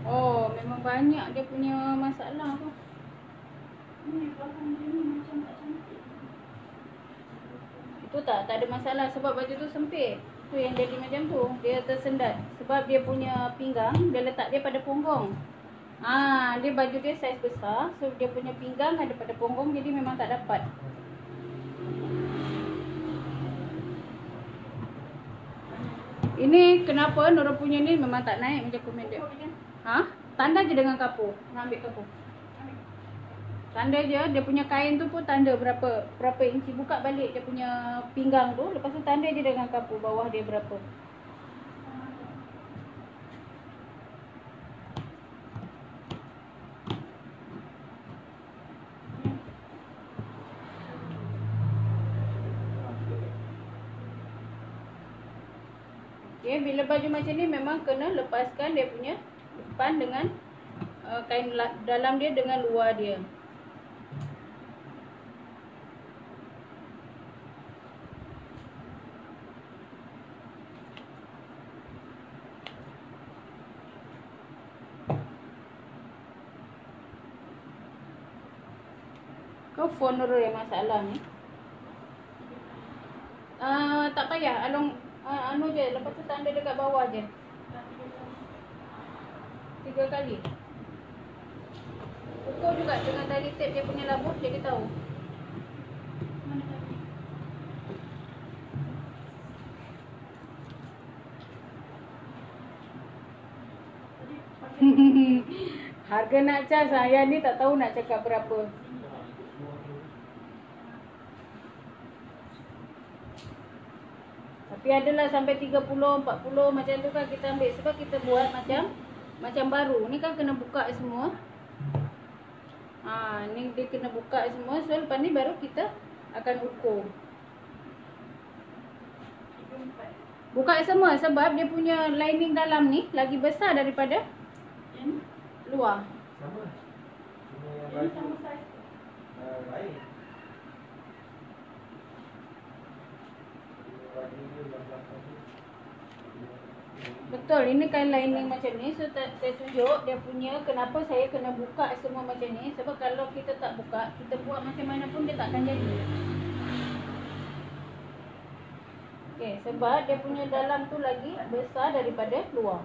Oh, memang banyak dia punya masalah tu. Ni belakang dia ni macam tak cantik. Itu tak ada masalah sebab baju tu sempit. Tu yang jadi macam tu, dia tersendat. Sebab dia punya pinggang, dia letak dia pada punggung. Dia baju dia saiz besar, so dia punya pinggang ada pada punggung, jadi memang tak dapat. Ini kenapa Nurul punya ni memang tak naik macam komen dia. Tanda je dengan kapur. Ambil kapur. Tanda je, dia punya kain tu pun tanda berapa inci. Buka balik dia punya pinggang tu, lepas tu tanda je dengan kapur bawah dia berapa. Okay, bila baju macam ni memang kena lepaskan dia punya depan dengan kain dalam dia dengan luar dia. Kau phone Nurul yang masalah ni. Tak payah, anu je, lepas tu tanda dekat bawah je. 3 kali. Ukur juga dengan tali tape dia punya labur, jadi tahu. Mana tadi? Tadi pakai Harga nak cas, saya ni tak tahu nak cakap berapa. Tapi adalah sampai 30, 40 macam tu kan kita ambil. Sebab kita buat macam baru. Ni kan kena buka semua. Ni dia kena buka semua. So lepas ni baru kita akan ukur. Buka semua sebab dia punya lining dalam ni lagi besar daripada yang luar. Sama. Cuma yang yang sama saiz tu. lain. Betul, ini kain lining macam ni. So saya tunjuk dia punya kenapa saya kena buka semua macam ni. Sebab kalau kita tak buka, kita buat macam mana pun dia tak akan jadi. Okay, sebab dia punya dalam tu lagi besar daripada luar.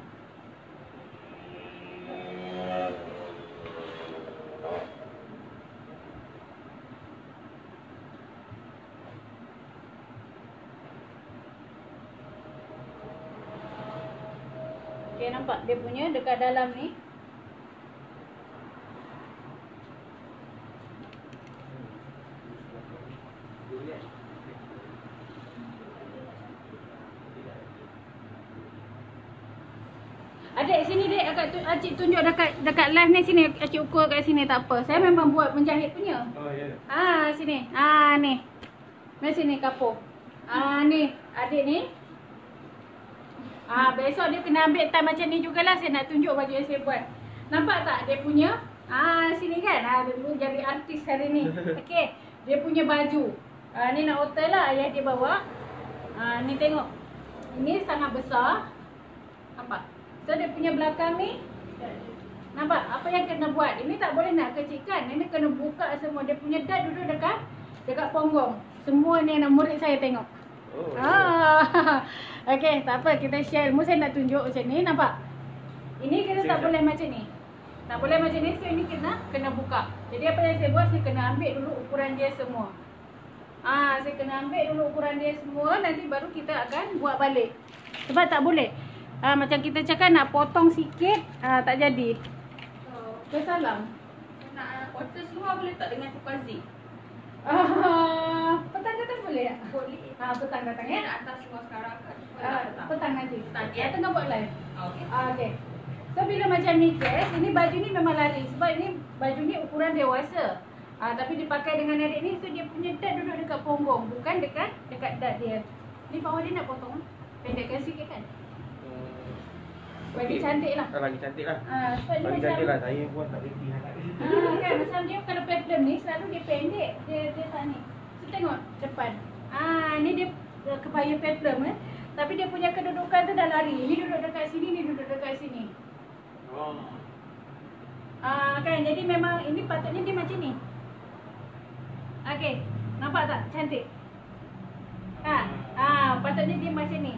Okay, nampak dia punya dekat dalam ni. Adik sini dek, Acik tunjuk dekat live ni sini, Acik ukur kat sini tak apa. Saya memang buat penjahit punya. Oh ya. Sini. Ni. Mari sini kapur. Ni adik ni. Besok dia kena ambil time macam ni jugalah. Saya nak tunjuk baju yang saya buat. Nampak tak dia punya? Sini kan. Dia dulu jadi artis hari ni. Okey. Dia punya baju. Ni nak hotel lah ayah dia bawa. Ni tengok. Ini sangat besar. Nampak? So dia punya belakang ni. Nampak? Apa yang kena buat? Ini tak boleh nak kecilkan. Ini kena buka semua. Dia punya dad duduk dekat punggung. Semua ni anak murid saya tengok. Okey, tak apa, kita share ilmu. Saya nak tunjuk macam ni, nampak? Ini kita tak boleh macam ni. Tak boleh macam ni, so ini kena buka. Jadi apa yang saya buat, saya kena ambil dulu ukuran dia semua. Saya kena ambil dulu ukuran dia semua, nanti baru kita akan buat balik. Sebab tak boleh. Macam kita cakap nak potong sikit, tak jadi. Kesalam. Nak quarters luar boleh tak dengan tukar zip? Petang datang boleh ya? Boleh. Petang datang ya? Atas semua sekarang kan. Petang nanti. Tadi. Tengah buat live. Okey. Okay. So bila macam ni guys, ini baju ni memang lari sebab ini baju ni ukuran dewasa. Tapi dipakai dengan adik ni, so dia punya dad duduk dekat punggung, bukan dekat dad dia. Ni bawah dia nak potong pendekkan sikit kan? Bagi cantik lah. Bagi cantik lah. Sebab dia Bagi macam cantik lah. Saya pun tak reti sangat. kan macam dia kalau peplum ni selalu dia pendek, dia tak ni. So tengok depan. Ni dia kebaya peplum Tapi dia punya kedudukan tu dah lari. Ni duduk dekat sini, ni duduk dekat sini. Oh. Kan jadi memang ini patutnya dia macam ni. Okey, nampak tak cantik? Patutnya dia macam ni.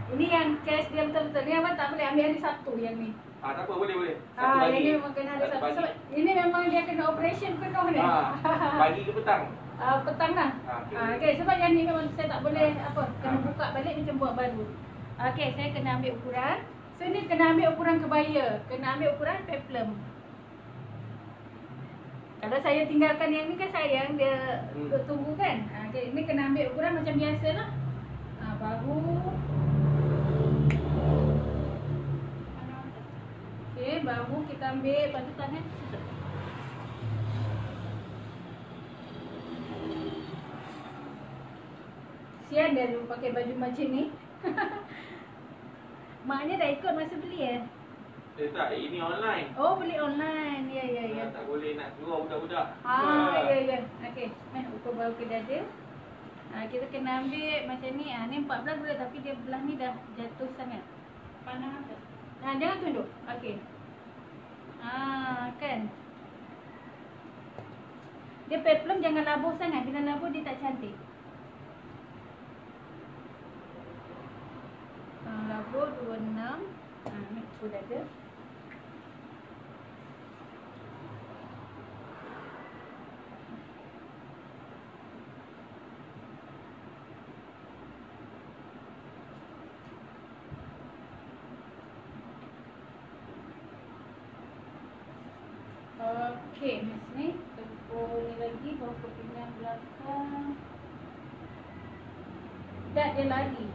Ini yang case dia betul-betul. Ni abang tak boleh ambil hari Sabtu yang ni. Tak apa, boleh. Satu Yang bagi. ni memang kena hari Sabtu. Sebab ini memang dia kena operation penuh ni. Pagi ke petang? Petang lah. Okey, sebab yang ni memang saya tak boleh kena buka balik macam buat baru. Okey, saya kena ambil ukuran. So ni kena ambil ukuran kebaya, kena ambil ukuran peplum. Kalau saya tinggalkan yang ni kan sayang dia tunggu kan. Okay, ini kena ambil ukuran macam biasa lah. Bahu. Okay, bahu kita ambil, lepas tu tangan. Sian dia dulu pakai baju macam ni. Maknya dah ikut masa beli Tak, ini online. Oh, beli online. Ya. Tak boleh nak keluar budak-budak. Ya. Okey, ukur bahu ke dada. Kita kena ambil macam ni. Ni 14 boleh tapi dia belah ni dah jatuh sangat. Pandang atas. Jangan tunduk. Okey. Kan. Dia peplum jangan labuh sangat. Bila labuh dia tak cantik. Labuh 26. Ni ukur dada. Okey, Miss ni ukur ni lagi bahu pinggang belakang. Dah dia lari.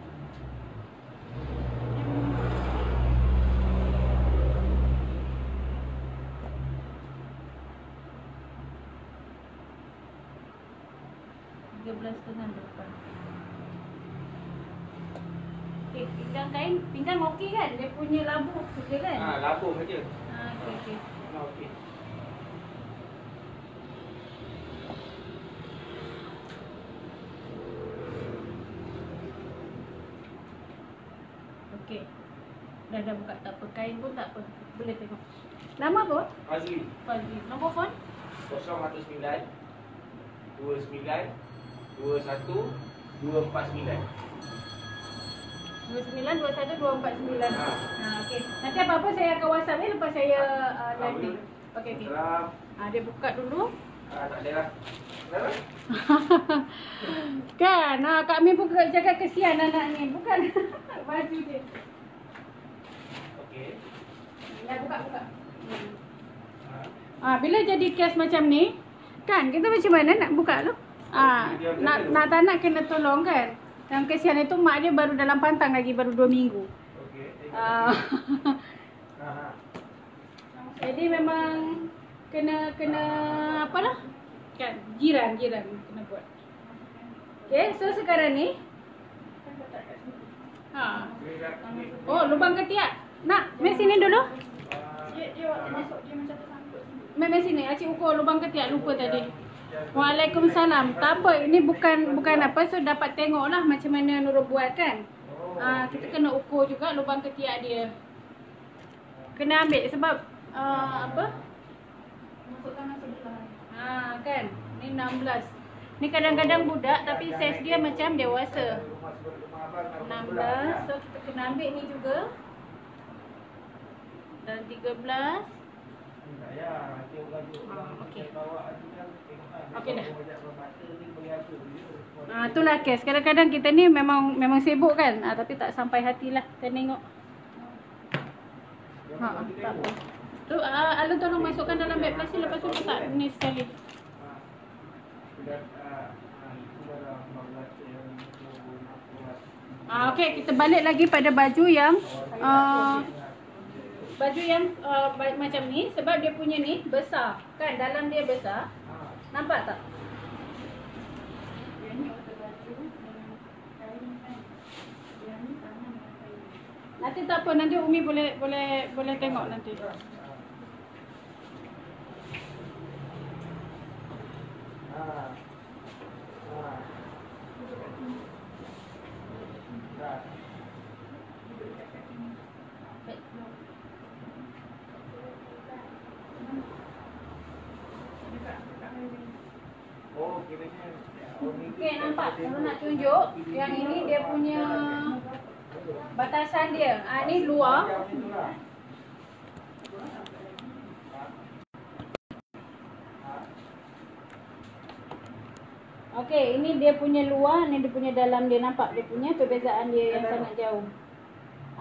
Setengah depan. Okey, pinggang kain, pinggang okey kan? Dia punya labuh saja kan? Labuh saja. Okey. Okey. Okey. Dah buka tak apa, kain pun tak apa. Boleh tengok. Nama apa? Fazli. Nombor phone? 019 29 21 249. 2921 249. Okey. Nanti apa-apa saya akan WhatsApp ni lepas saya live ni. Okey. Salam. Dia buka dulu. Tak ada lah. Kenapa? Kan, Kak Min pun jaga kesian anak ni. Bukan baju dia. Okey. Dah buka. Bila jadi kes macam ni, kan kita macam mana nak buka tu? Nak tak nak kena tolong kan. Yang kesian itu mak dia baru dalam pantang lagi, baru 2 minggu. Okey. Jadi memang kena apalah? Kan jiran kena buat. Okey, so sekarang ni oh, lubang ketiak. Nak, mai sini dulu. Dia waktu masuk dia macam tersangkut. Mai sini, acik ukur lubang ketiak, lupa tadi. Waalaikumsalam. Tak apa, ini bukan apa, so dapat tengoklah macam mana Nurul buat kan. Kita kena ukur juga lubang ketiak dia. Kena ambil sebab apa? Masuk tangan sebelah. Kan. Ni 16. Ni kadang-kadang budak tapi saiz dia macam dewasa. 16. So kita kena ambil ni juga. Dan 13. Okey dah. Itulah kes. Kadang-kadang kita ni memang sibuk kan. Tapi tak sampai hatilah kita tengok. Tak apa. Tu Alun tolong masukkan dalam beg plastik, lepas tu letak ni sekali. Okey, kita balik lagi pada baju yang macam ni sebab dia punya ni besar. Kan dalam dia besar. Nampak tak? Nanti tak apa, nanti Umi boleh tengok nanti. Oh, kiranya. Okey, nampak? Kalau nak tunjuk, yang ini dia punya batasan dia. Ni luar. Okey, ini dia punya luar, ni dia punya dalam dia. Nampak dia punya perbezaan dia yang sangat jauh.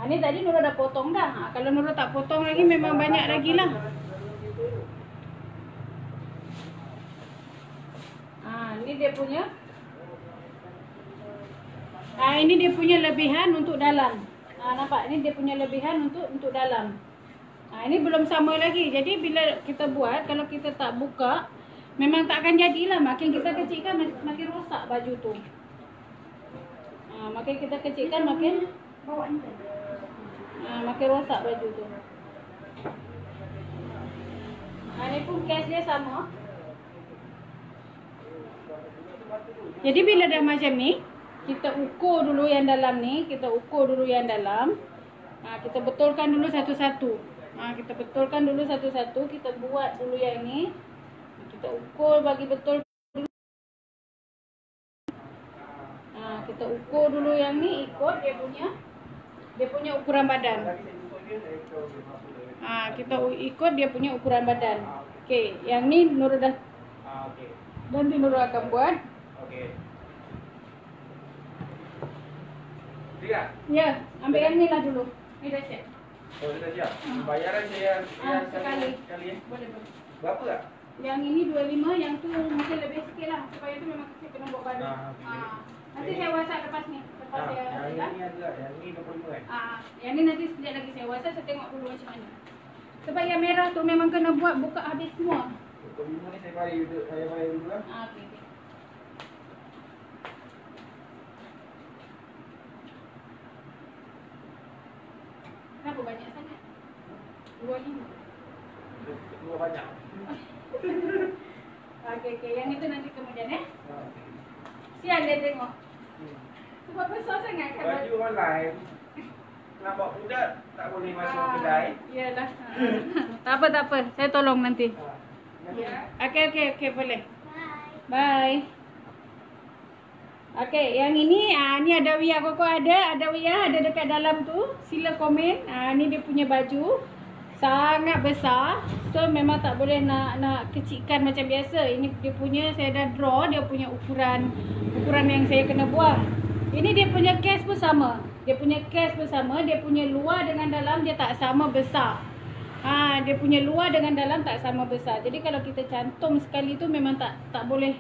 Ni tadi Nurul dah potong dah. Kalau Nurul tak potong lagi memang banyak lagi lah. Ini dia punya. Ini dia punya lebihan untuk dalam. Nampak? Ini dia punya lebihan untuk dalam. Ini belum sama lagi. Jadi bila kita buat, kalau kita tak buka, memang tak akan jadilah. Makin kita kecilkan, makin rosak baju tu. Makin kita kecilkan, makin rosak baju tu. Ini pun case dia sama. Jadi bila dah macam ni, kita ukur dulu yang dalam ni. Kita ukur dulu yang dalam. Kita betulkan dulu satu-satu. Kita betulkan dulu satu-satu. Kita buat dulu yang ni. Kita ukur bagi betul dulu. Kita ukur dulu yang ni. Ikut dia punya ukuran badan. Kita ikut dia punya ukuran badan. Okey, yang ni Nurul dah. Okey. Nanti Nurul akan buat. Okey. Siap? Ya, ambil yang ni lah dulu. Ni dah siap. Oh, sudah siap. Bayaran saya sekali. sekali. Boleh. Berapa tak? Yang ini 25, yang tu mungkin lebih sikit lah. Sebab itu memang kita kena buat baru. Nanti saya WhatsApp lepas ni. Lepas saya yang ni ada. Yang ni 25 kan? yang ni nanti sekejap lagi saya WhatsApp. Saya tengok dulu macam mana. Sebab yang merah tu memang kena buat buka habis semua. 25 ni saya bayar dulu lah. Okey. Kenapa banyak sangat? 25. Dua banyak. Okey. Yang itu nanti kemudian siang dia tengok. Sebab besar sangat kan Baju online. Nak bawa budak, tak boleh masuk kedai. Yalah. Tak apa. Saya tolong nanti. Okey, boleh. Bye. Okey, yang ini ni ada Wia Koko ada Wia ada dekat dalam tu. Sila komen. Ni dia punya baju. Sangat besar. So memang tak boleh nak kecilkan macam biasa. Ini dia punya, saya dah draw dia punya ukuran yang saya kena buang. Ini dia punya case pun sama. Dia punya luar dengan dalam dia tak sama besar. Dia punya luar dengan dalam tak sama besar. Jadi kalau kita cantum sekali tu memang tak boleh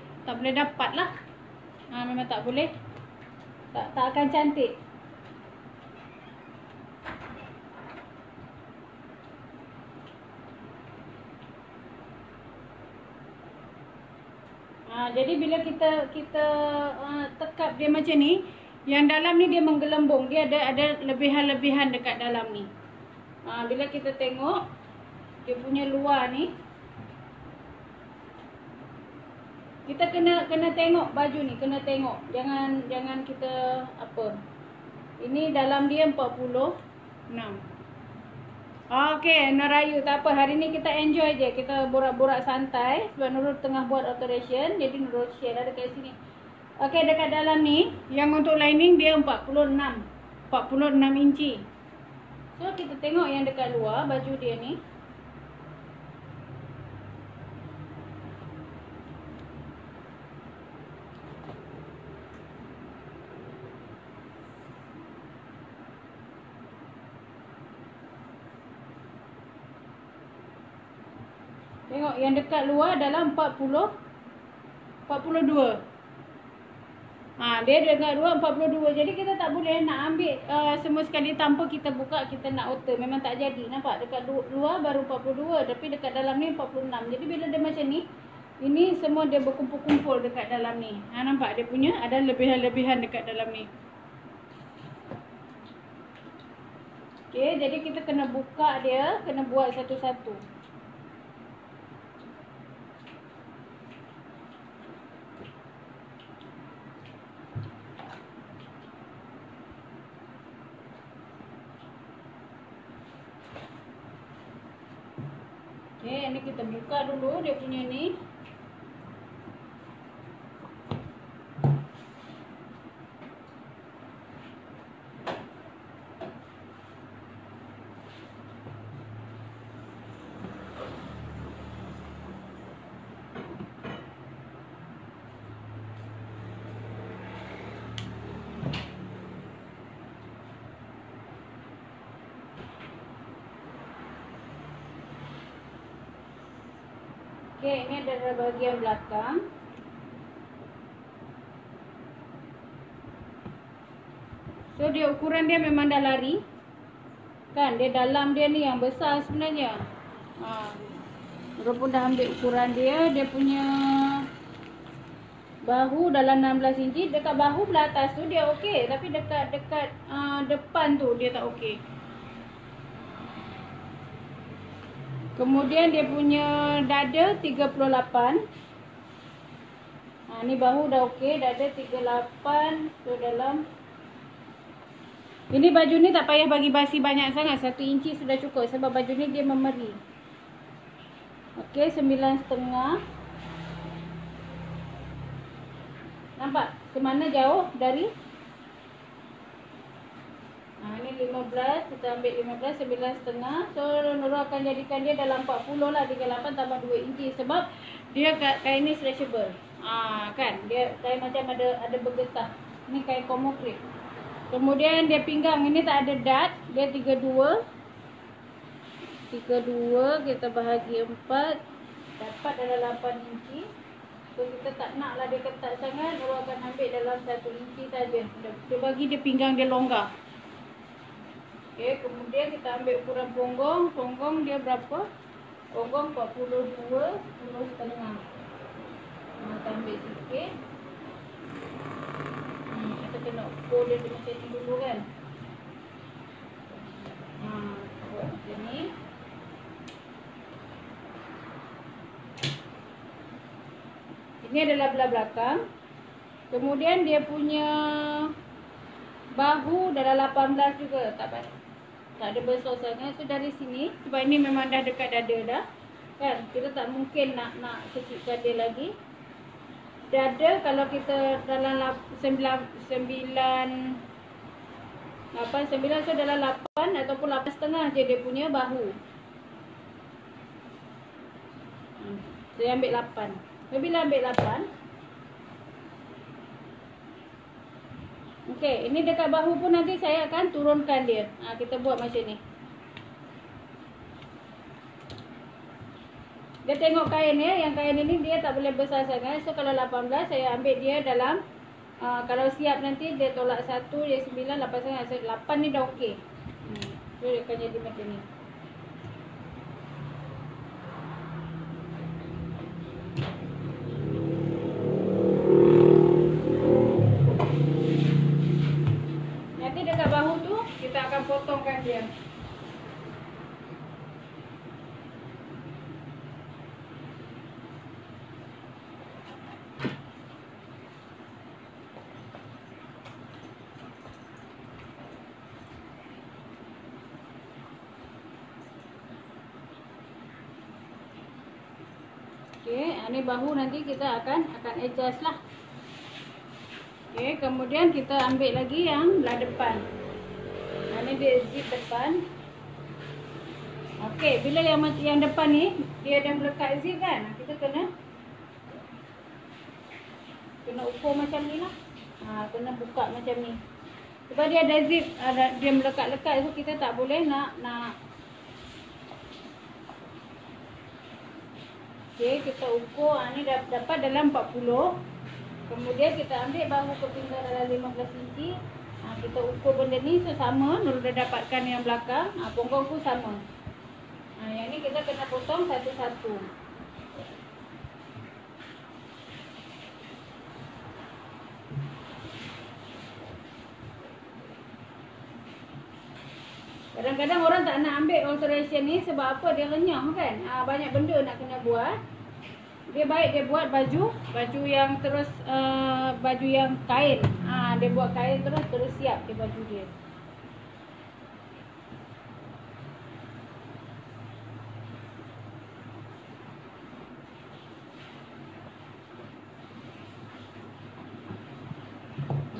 dapat lah. Memang tak boleh. Tak akan cantik. Jadi bila kita tekap dia macam ni, yang dalam ni dia menggelembung. Dia ada lebihan-lebihan dekat dalam ni. Bila kita tengok dia punya luar ni, kita kena tengok baju ni, kena tengok. Jangan kita apa. Ini dalam dia 46. Okey, Nurayu, tak apa. Hari ni kita enjoy je. Kita borak-borak santai sebab Nurul tengah buat alteration. Jadi Nurul share lah dekat sini. Okey, dekat dalam ni yang untuk lining dia 46 inci. So kita tengok yang dekat luar baju dia ni. Tengok yang dekat luar dalam 46. 42. Dia dekat 42. Jadi kita tak boleh nak ambil semua sekali tanpa kita buka, kita nak alter. Memang tak jadi. Nampak dekat luar baru 42, tapi dekat dalam ni 46. Jadi bila dia macam ni, ini semua dia berkumpul-kumpul dekat dalam ni. Nampak dia punya ada lebihan-lebihan dekat dalam ni. Okey, jadi kita kena buka dia, kena buat satu-satu. Okey, ini kita buka dulu dia punya ni. Okey, ini adalah bahagian belakang. So dia ukuran dia memang dah lari. Kan dia dalam dia ni yang besar sebenarnya. Walaupun dah ambil ukuran dia, dia punya bahu dalam 16 inci. Dekat bahu belah atas tu dia okey, tapi dekat depan tu dia tak okey. Kemudian dia punya dada 38. Ni bahu dah okey, dada 38. So dalam ini baju ni tak payah bagi basi banyak sangat, 1 inci sudah cukup sebab baju ni dia memeri. Okey, 9,5. Nampak ke mana jauh dari? Ini 15, kita ambil 15, 9,5. So Nurul akan jadikan dia dalam 40 lah, 38 tambah 2 inci sebab dia kain ni stretchable. Kan dia kain macam ada bergetah. Ni kain komokrit. Kemudian dia pinggang ini tak ada dart, dia 32. 32 kita bahagi 4, dapat dalam 8 inci. So kita tak naklah dia ketat sangat, Nurul akan ambil dalam 1 inci saja. Dia bagi dia pinggang dia longgar. Okey, kemudian kita ambil ukuran punggung. Punggung dia berapa? Punggung 42, 10,5. Kita ambil sikit. Kita kena ukur dia macam ni dulu kan. Buat macam ni. Ini adalah belah belakang. Kemudian dia punya bahu dalam 18 juga. Tak ada besar sangat. So dari sini, sebab ini memang dah dekat dada dah. Kan? Kita tak mungkin nak kecilkan dia lagi. Dada kalau kita dalam 9, so dalam 8 ataupun 8,5 je dia punya bahu. Saya ambil 8. Bila ambil 8, okey, ini dekat bahu pun nanti saya akan turunkan dia. Kita buat macam ni. Dia tengok kain ya, yang kain ini dia tak boleh besar sangat. So kalau 18 saya ambil dia dalam kalau siap nanti dia tolak 1, dia 9, 8,5. So 8 ni dah okey. So dia akan jadi macam ni. Nanti dekat bahu tu kita akan potongkan dia. Okey, ini bahu nanti kita akan adjust lah. Okey, kemudian kita ambil lagi yang belah depan. Ini dia zip depan. Okey, bila yang depan ni dia dah melekat zip kan, kita kena ukur macam ni lah. Kena buka macam ni. Sebab dia ada zip, dia melekat-lekat, so kita tak boleh nak Okey, kita ukur. Ni dapat dalam 40. Kemudian kita ambil bahu kepinggang dalam 15 cm. Kita ukur benda ni sama. Nurul dah dapatkan yang belakang. Punggung pun sama. Yang ni kita kena potong satu-satu. Kadang-kadang orang tak nak ambil alteration ni sebab apa? Dia renyah kan. Banyak benda nak kena buat. Dia baik dia buat baju yang terus baju yang kain. Dia buat kain terus siap dia baju dia.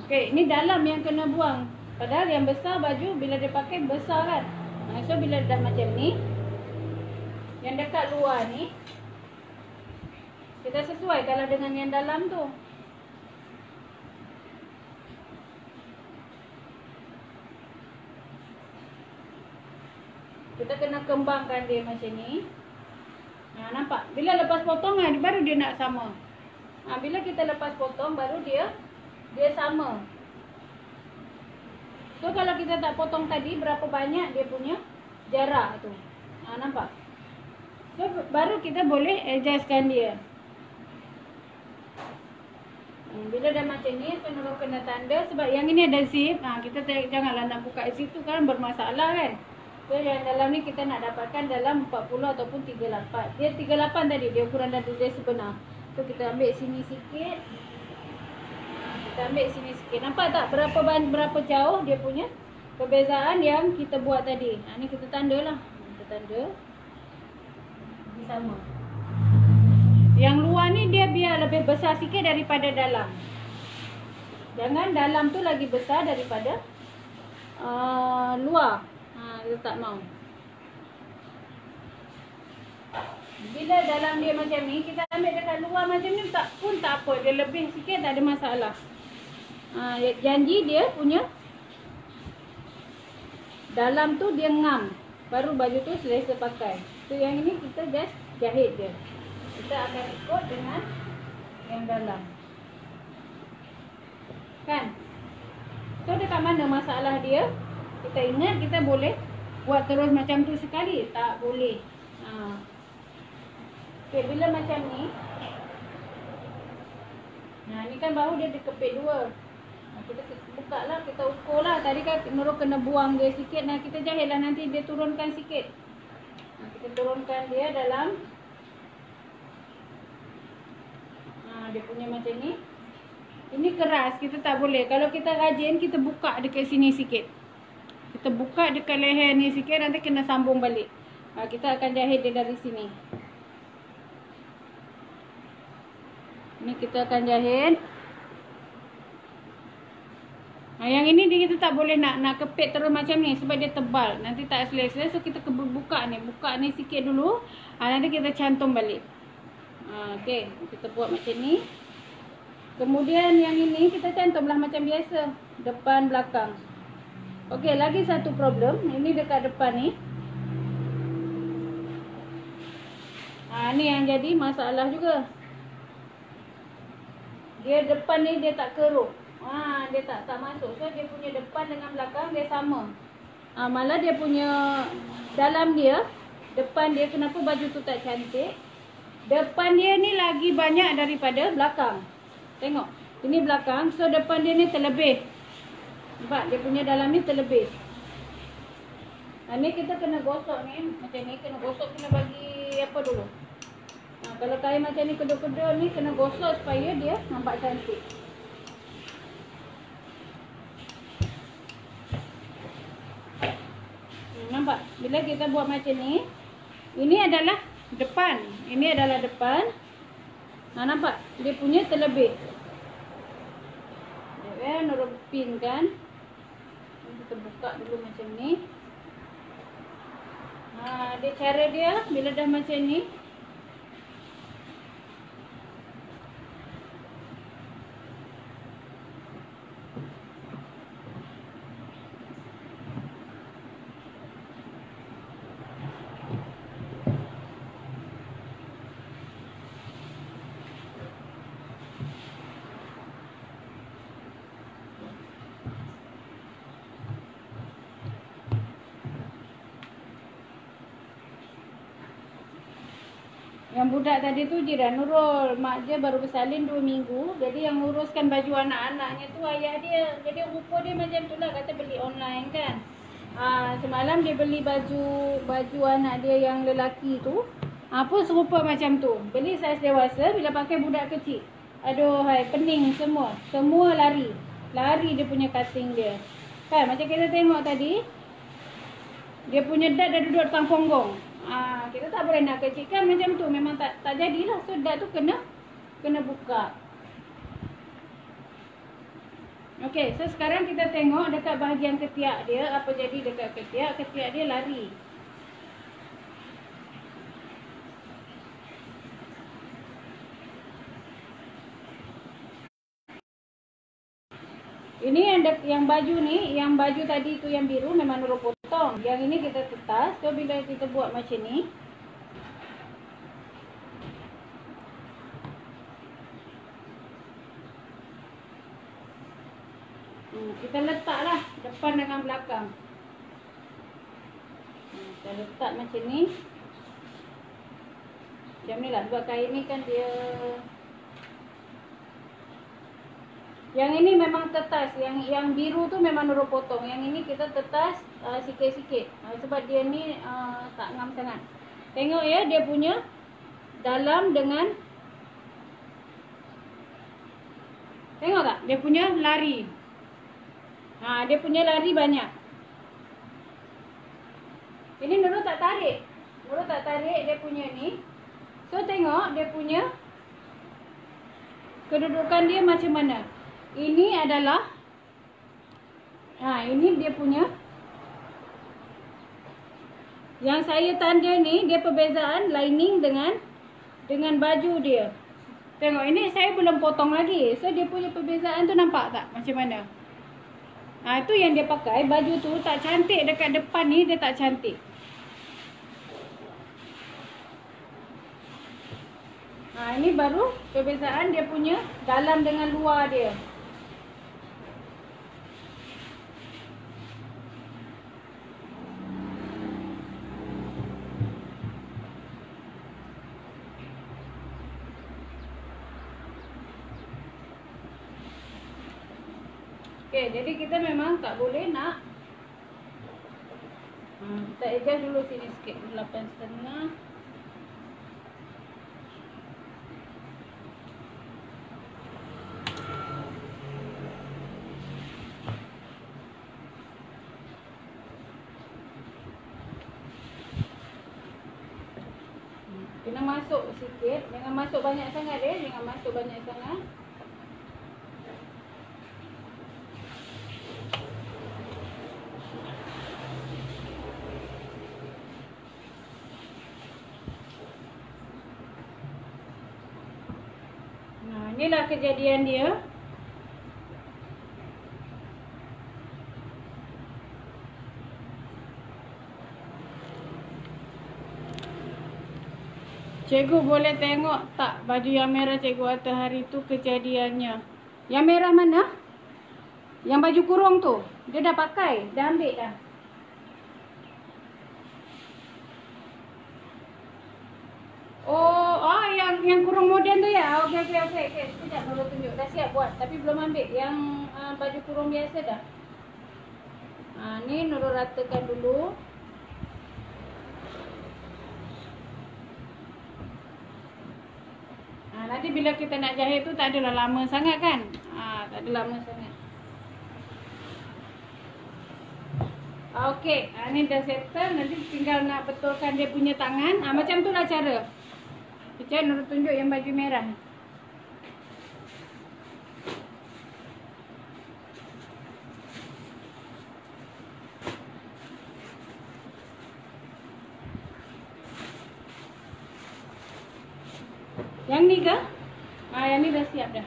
Okey, ni dalam yang kena buang. Padahal yang besar baju bila dia pakai besar kan. So bila dah macam ni, yang dekat luar ni kita sesuai kalau dengan yang dalam tu. Kita kena kembangkan dia macam ni. Nampak? Bila lepas potong baru dia nak sama. Bila kita lepas potong baru dia sama. So kalau kita tak potong tadi, berapa banyak dia punya jarak tu. Nampak? So baru kita boleh adjustkan dia. Bila dah macam ni, Nurul kena tanda. Sebab yang ini ada zip. Kita janganlah nak buka zip tu kan bermasalah kan. So yang dalam ni kita nak dapatkan dalam 40 ataupun 38. Dia 38 tadi, dia ukuran dada dia sebenar. So kita ambil sini sikit. Kita ambil sini sikit. Nampak tak berapa jauh dia punya perbezaan yang kita buat tadi. Ni kita tanda lah. Kita tanda. Ini sama. Yang luar ni dia biar lebih besar sikit daripada dalam. Jangan dalam tu lagi besar daripada luar. Kita tak mau. Bila dalam dia macam ni, kita ambil dekat luar macam ni pun tak apa. Dia lebih sikit tak ada masalah. Janji dia punya dalam tu dia ngam. Baru baju tu selesa pakai. So yang ini kita just jahit dia. Kita akan ikut dengan yang dalam. Kan? So dekat mana masalah dia? Kita ingat kita boleh buat terus macam tu sekali. Tak boleh. Okay, bila macam ni. Ni kan bahu dia dikepit dua. Kita buka lah, kita ukur lah. Tadi kan Nurul kena buang dia sikit. Kita jahit lah, nanti dia turunkan sikit. Kita turunkan dia dalam. Dia punya macam ni. Ini keras, kita tak boleh. Kalau kita rajin, kita buka dekat sini sikit. Kita buka dekat leher ni sikit, nanti kena sambung balik. Kita akan jahit dia dari sini. Ni kita akan jahit. Yang ini kita tak boleh nak kepit terus macam ni sebab dia tebal. Nanti tak selesa. So kita buka ni sikit dulu. Nanti kita cantum balik. Okey, kita buat macam ni. Kemudian yang ini kita cantumlah macam biasa, depan belakang. Okey, lagi satu problem. Ini dekat depan ni. Ni yang jadi masalah juga. Dia depan ni dia tak kerup. Dia tak masuk. So dia punya depan dengan belakang dia sama. Malah dia punya dalam dia, depan dia, kenapa baju tu tak cantik? Depan dia ni lagi banyak daripada belakang. Tengok. Ini belakang. So depan dia ni terlebih. Nampak? Dia punya dalam ni terlebih. Ni kita kena gosok ni. Macam ni kena gosok, kena bagi apa dulu. Kalau kain macam ni kedua-kedua ni kena gosok supaya dia nampak cantik. Nampak? Bila kita buat macam ni, ini adalah depan. Ini adalah depan. Nampak? Dia punya terlebih. Nurul pin kan. Kita buka dulu macam ni. Dia cara dia bila dah macam ni. Yang budak tadi tu Jiran Nurul. Mak dia baru bersalin 2 minggu. Jadi yang nguruskan baju anak-anaknya tu ayah dia. Jadi rupa dia macam tu lah, kata beli online kan. Semalam dia beli baju anak dia yang lelaki tu. Pun serupa macam tu. Beli saiz dewasa, bila pakai budak kecil, aduh hai, pening semua. Semua lari. Lari dia punya cutting dia. Kan macam kita tengok tadi, dia punya dad dah duduk depan punggung. Kita tak boleh nak kecilkan macam tu. Memang tak jadilah. So dad tu kena buka. Okey, so sekarang kita tengok dekat bahagian ketiak dia. Apa jadi dekat ketiak? Ketiak dia lari. Ini yang baju ni, yang baju tadi tu yang biru memang Nurul potong. Yang ini kita tetas. So bila kita buat macam ni, kita letaklah depan dengan belakang. Kita letak macam ni. Macam ni lah. Sebab kain ni kan dia, yang ini memang tetas. Yang biru tu memang Nurul potong. Yang ini kita tetas sikit-sikit. Sebab dia ni tak ngam sangat. Tengok ya, dia punya dalam dengan, tengok tak? Dia punya lari. Dia punya lari banyak. Ini Nurul tak tarik. Nurul tak tarik dia punya ni. So tengok dia punya kedudukan dia macam mana. Ini adalah, ini dia punya. Yang saya tanda ni, dia perbezaan lining dengan baju dia. Tengok, ini saya belum potong lagi. So dia punya perbezaan tu nampak tak macam mana? Itu yang dia pakai. Baju tu tak cantik dekat depan ni, dia tak cantik. Ini baru perbezaan dia punya dalam dengan luar dia. Okey, jadi kita memang tak boleh nak. Kita adjust dulu sini sikit, 8.5. Kena masuk sikit, jangan masuk banyak sangat dia, jangan masuk banyak sangat. Inilah kejadian dia. Cikgu boleh tengok tak baju yang merah cikgu atas hari tu kejadiannya? Yang merah mana? Yang baju kurung tu. Dia dah pakai, dah ambil dah. Yang kurung moden tu ya? Okey. Sekejap Nurul tunjuk. Dah siap buat tapi belum ambil. Yang baju kurung biasa dah. Ni Nurul ratakan dulu. Nanti bila kita nak jahit tu tak adalah lama sangat kan? Tak ada lama sangat. Okey, ni dah settle. Nanti tinggal nak betulkan dia punya tangan. Macam tu lah cara. Sekejap Nurul tunjuk yang baju merah. Yang ni ke? Yang ni dah siap dah.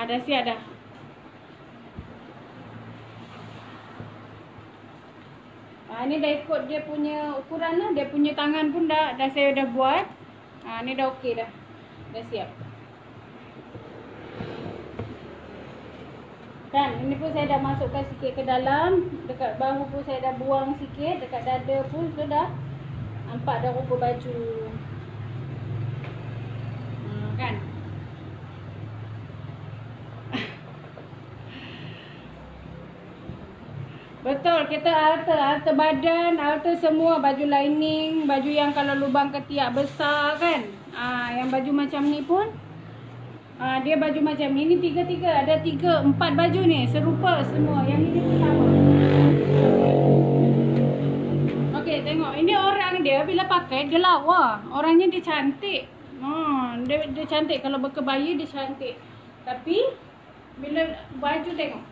Dah siap dah. Ni dah ikut dia punya ukuran lah. Dia punya tangan pun dah saya dah buat. Ni dah okey dah. Dah siap. Kan, ini pun saya dah masukkan sikit ke dalam. Dekat bahu pun saya dah buang sikit. Dekat dada pun sudah nampak dah rupa baju. Kan? Betul, kita alter badan, alter semua, baju lining, baju yang kalau lubang ketiak besar kan. Yang baju macam ni pun dia baju macam ni, ni tiga, ada 4 baju ni, serupa semua. Yang ini pun sama. Okey, tengok. Ini orang dia bila pakai dia lawa. Orangnya dia cantik. Dia cantik kalau berkebaya dia cantik. Tapi bila baju tengok.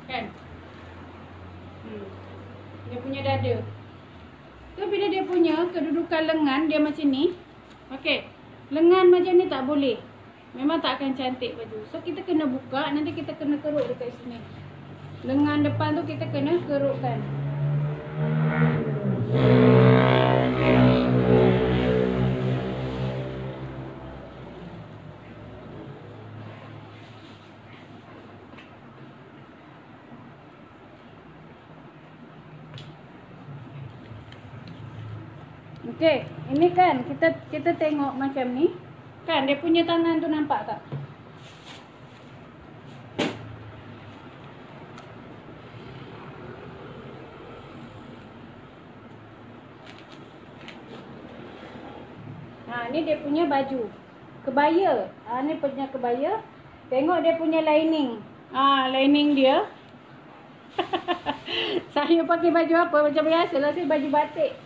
Kan? Dia punya dada. Tu bila dia punya kedudukan lengan dia macam ni. Okey. Lengan macam ni tak boleh. Memang tak akan cantik baju. So kita kena buka, nanti kita kena keruk dekat sini. Lengan depan tu kita kena kerukkan. Okey, ini kan kita tengok macam ni. Kan dia punya tangan tu nampak tak? Ni dia punya baju. Kebaya. Ni punya kebaya. Tengok dia punya lining. Lining dia. Saya pakai baju apa? Macam biasalah, saya baju batik.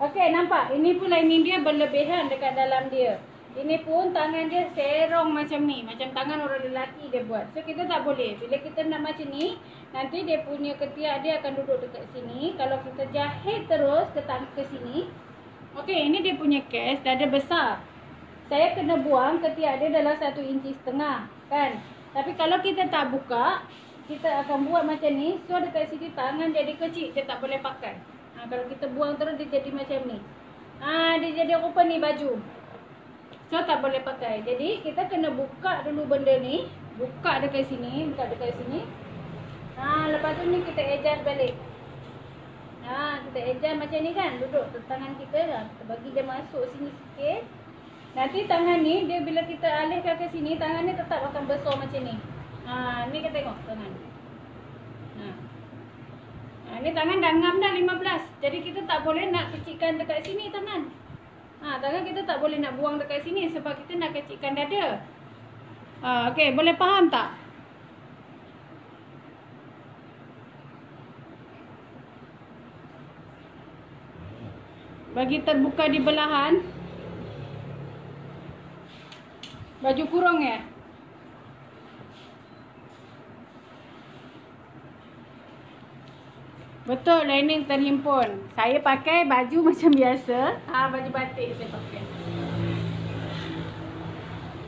Okey, nampak? Ini pun lining dia berlebihan dekat dalam dia. Ini pun tangan dia serong macam ni. Macam tangan orang lelaki dia buat. So kita tak boleh. Bila kita nak macam ni, nanti dia punya ketiak dia akan duduk dekat sini. Kalau kita jahit terus ke sini. Okey, ini dia punya case. Dada besar. Saya kena buang ketiak dia dalam 1,5 inci. Kan? Tapi kalau kita tak buka, kita akan buat macam ni. So dekat sini tangan jadi kecil. Dia tak boleh pakai. Kalau kita buang terus dia jadi macam ni. Dia jadi rupa ni baju. So tak boleh pakai. Jadi kita kena buka dulu benda ni. Buka dekat sini. Buka dekat sini. Lepas tu ni kita adjust balik. Kita adjust macam ni kan. Duduk tangan kita lah. Kita bagi dia masuk sini sikit. Nanti tangan ni dia bila kita alihkan ke sini, tangan ni tetap akan besar macam ni. Ni kita tengok tangan. Ni tangan dah ngam dah 15. Jadi kita tak boleh nak kecilkan dekat sini tangan. Tangan kita tak boleh nak buang dekat sini sebab kita nak kecilkan dada. Okey, boleh faham tak? Bagi terbuka di belahan. Baju kurung ya? Betul, lining terhimpun. Saya pakai baju macam biasa. Baju batik saya pakai.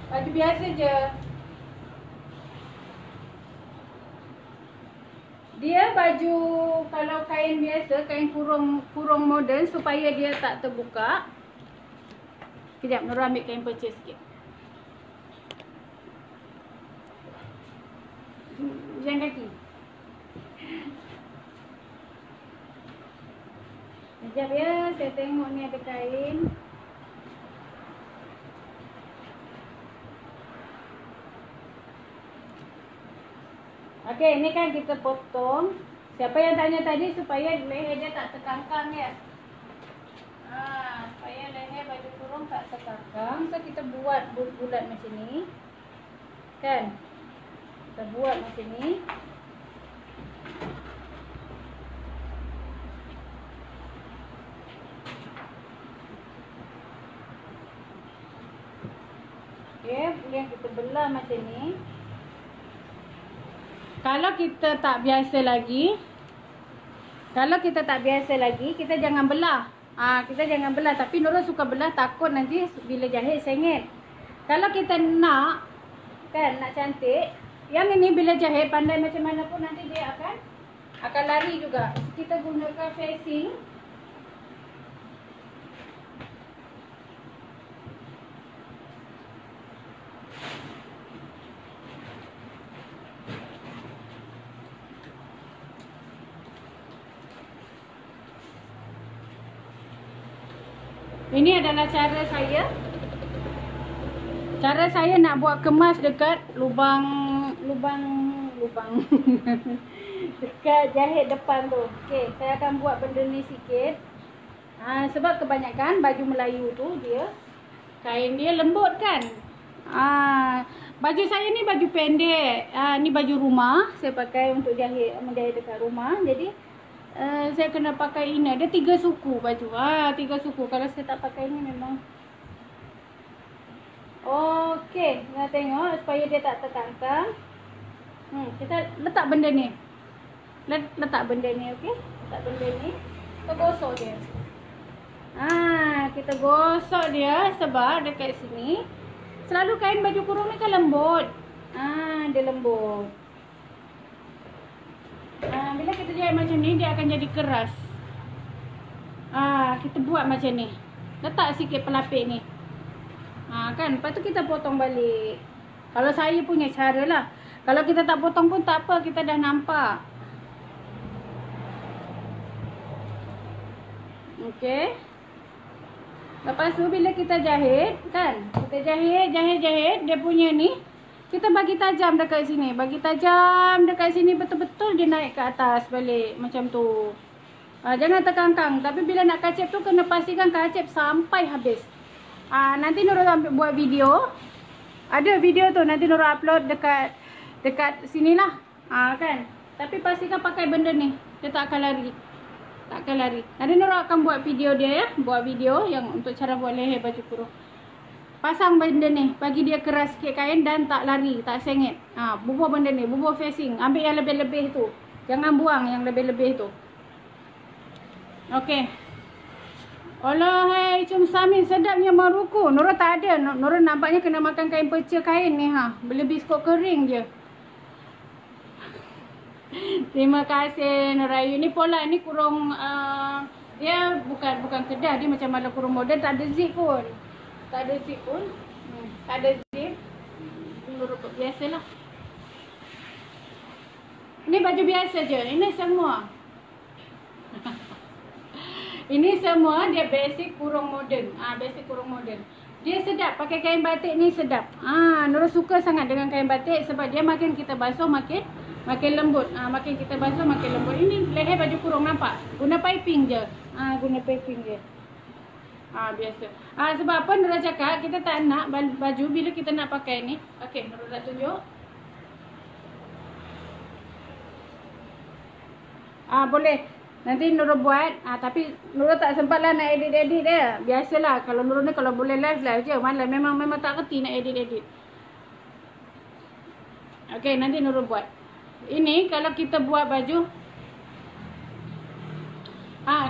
Baju biasa je. Dia baju kalau kain biasa, kain kurung moden supaya dia tak terbuka. Kejap, Nurul ambil kain purchase sikit. Jangan kaki. Sekejap ya, saya tengok ni ada kain. Okey, ni kan kita potong. Siapa yang tanya tadi supaya leher dia tak terkangkang ya? Supaya leher baju kurung tak terkangkang. So kita buat bulat macam ni. Kan? Kita buat macam ni. Kemudian kita belah macam ni. Kalau kita tak biasa lagi, kita jangan belah. Kita jangan belah. Tapi Nurul suka belah, takut nanti bila jahit sengit. Kalau kita nak cantik, yang ini bila jahit pandai macam mana pun nanti dia akan lari juga. Kita gunakan facing. Ini adalah cara saya. Cara saya nak buat kemas dekat lubang dekat jahit depan tu. Okey, saya akan buat benda ni sikit. Sebab kebanyakan baju Melayu tu dia kain dia lembut kan. Baju saya ni baju pendek. Ni baju rumah. Saya pakai untuk menjahit dekat rumah. Jadi saya kena pakai inner. Dia 3 suku baju. 3 suku. Kalau saya tak pakai ni memang. Okey, nak tengok supaya dia tak terkangkang. Kita letak benda ni. Letak benda ni, okey? Letak benda ni. Kita gosok dia. Kita gosok dia sebab dekat sini selalu kain baju kurung ni kan lembut. Dia lembut. Bila kita jahit macam ni dia akan jadi keras. Kita buat macam ni. Letak sikit pelapik ni. Kan, lepas tu kita potong balik. Kalau saya punya cara lah. Kalau kita tak potong pun tak apa, kita dah nampak. Okey. Lepas tu bila kita jahit, kan? Kita jahit dia punya ni. Kita bagi tajam dekat sini. Bagi tajam dekat sini betul-betul dia naik ke atas balik. Macam tu. Jangan terkangkang. Tapi bila nak kacip tu kena pastikan kacip sampai habis. Nanti Nurul buat video. Ada video tu nanti Nurul upload dekat sinilah. Kan? Tapi pastikan pakai benda ni. Dia tak akan lari. Nanti Nurul akan buat video dia ya. Buat video yang untuk cara buat leher baju kurung. Pasang benda ni. Bagi dia keras sikit kain dan tak lari. Tak sengit. Bubuh benda ni. Bubuh facing. Ambil yang lebih-lebih tu. Jangan buang yang lebih-lebih tu. Okey. Alah, cum samin sedapnya maruku. Nurul tak ada. Nurul nampaknya kena makan kain perca kain ni Beli biskut kering je. Terima kasih Nurayu. Ni pola ni kurung dia bukan kedah, dia macam ala kurung modern, tak ada zip pun. Tak ada zip. Nurul biasalah. Ni baju biasa je. Ini semua. Ini semua dia basic kurung moden. Basic kurung moden. Dia sedap. Pakai kain batik ni sedap. Nurul suka sangat dengan kain batik sebab dia makin kita basuh makin lembut. Makin kita basuh makin lembut. Ini leher baju kurung nampak. Guna piping je. Biasa. Sebab apa Nurul cakap kita tak nak baju bila kita nak pakai ni. Okey, Nurul nak tunjuk. Boleh. Nanti Nurul buat, tapi Nurul tak sempat lah nak edit-edit dia. Biasalah, kalau Nurul ni kalau boleh live je. Malah memang tak kerti nak edit-edit. Okey, nanti Nurul buat. Ini kalau kita buat baju.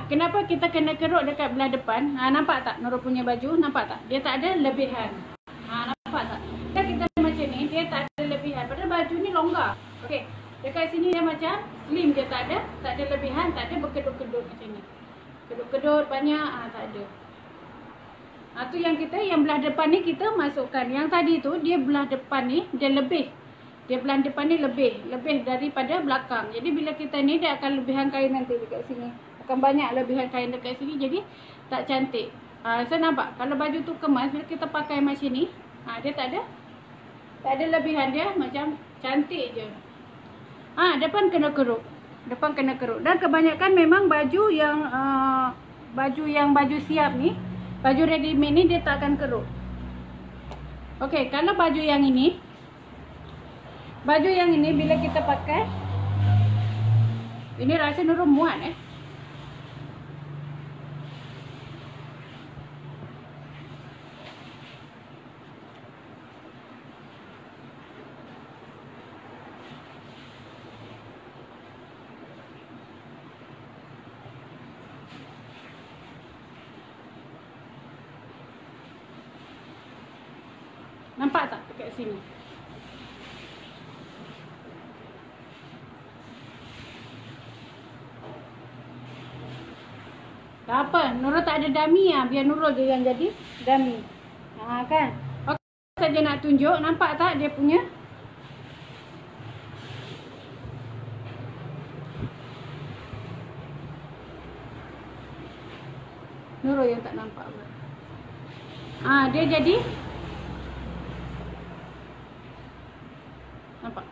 Kenapa kita kena keruk dekat belah depan? Nampak tak Nurul punya baju? Nampak tak? Dia tak ada lebihan. Nampak tak? Kita macam ni, dia tak ada lebihan. Padahal baju ni longgar. Okey. Dekat sini dia macam slim je, tak ada lebihan, tak ada berkedut-kedut macam ni. Kedut-kedut banyak, tak ada. Tu yang belah depan ni kita masukkan. Yang tadi tu dia belah depan ni dia lebih. Dia belah depan ni lebih daripada belakang. Jadi bila kita ni dia akan lebihan kain nanti dekat sini. Akan banyak lebihan kain dekat sini jadi tak cantik. So nampak kalau baju tu kemas bila kita pakai macam ni, dia tak ada lebihan, dia macam cantik je. Depan kena keruk. Dan kebanyakan memang baju yang baju siap ni, baju ready made ni dia tak akan keruk. Okey, kalau baju yang ini bila kita pakai, ini rasa Nurul muat Nampak tak dekat sini? Tak apa, Nurul tak ada dummy biar Nurul je yang jadi dummy. Kan? Okey, saja nak tunjuk, nampak tak dia punya? Nurul yang tak nampak pula. Dia jadi nampak.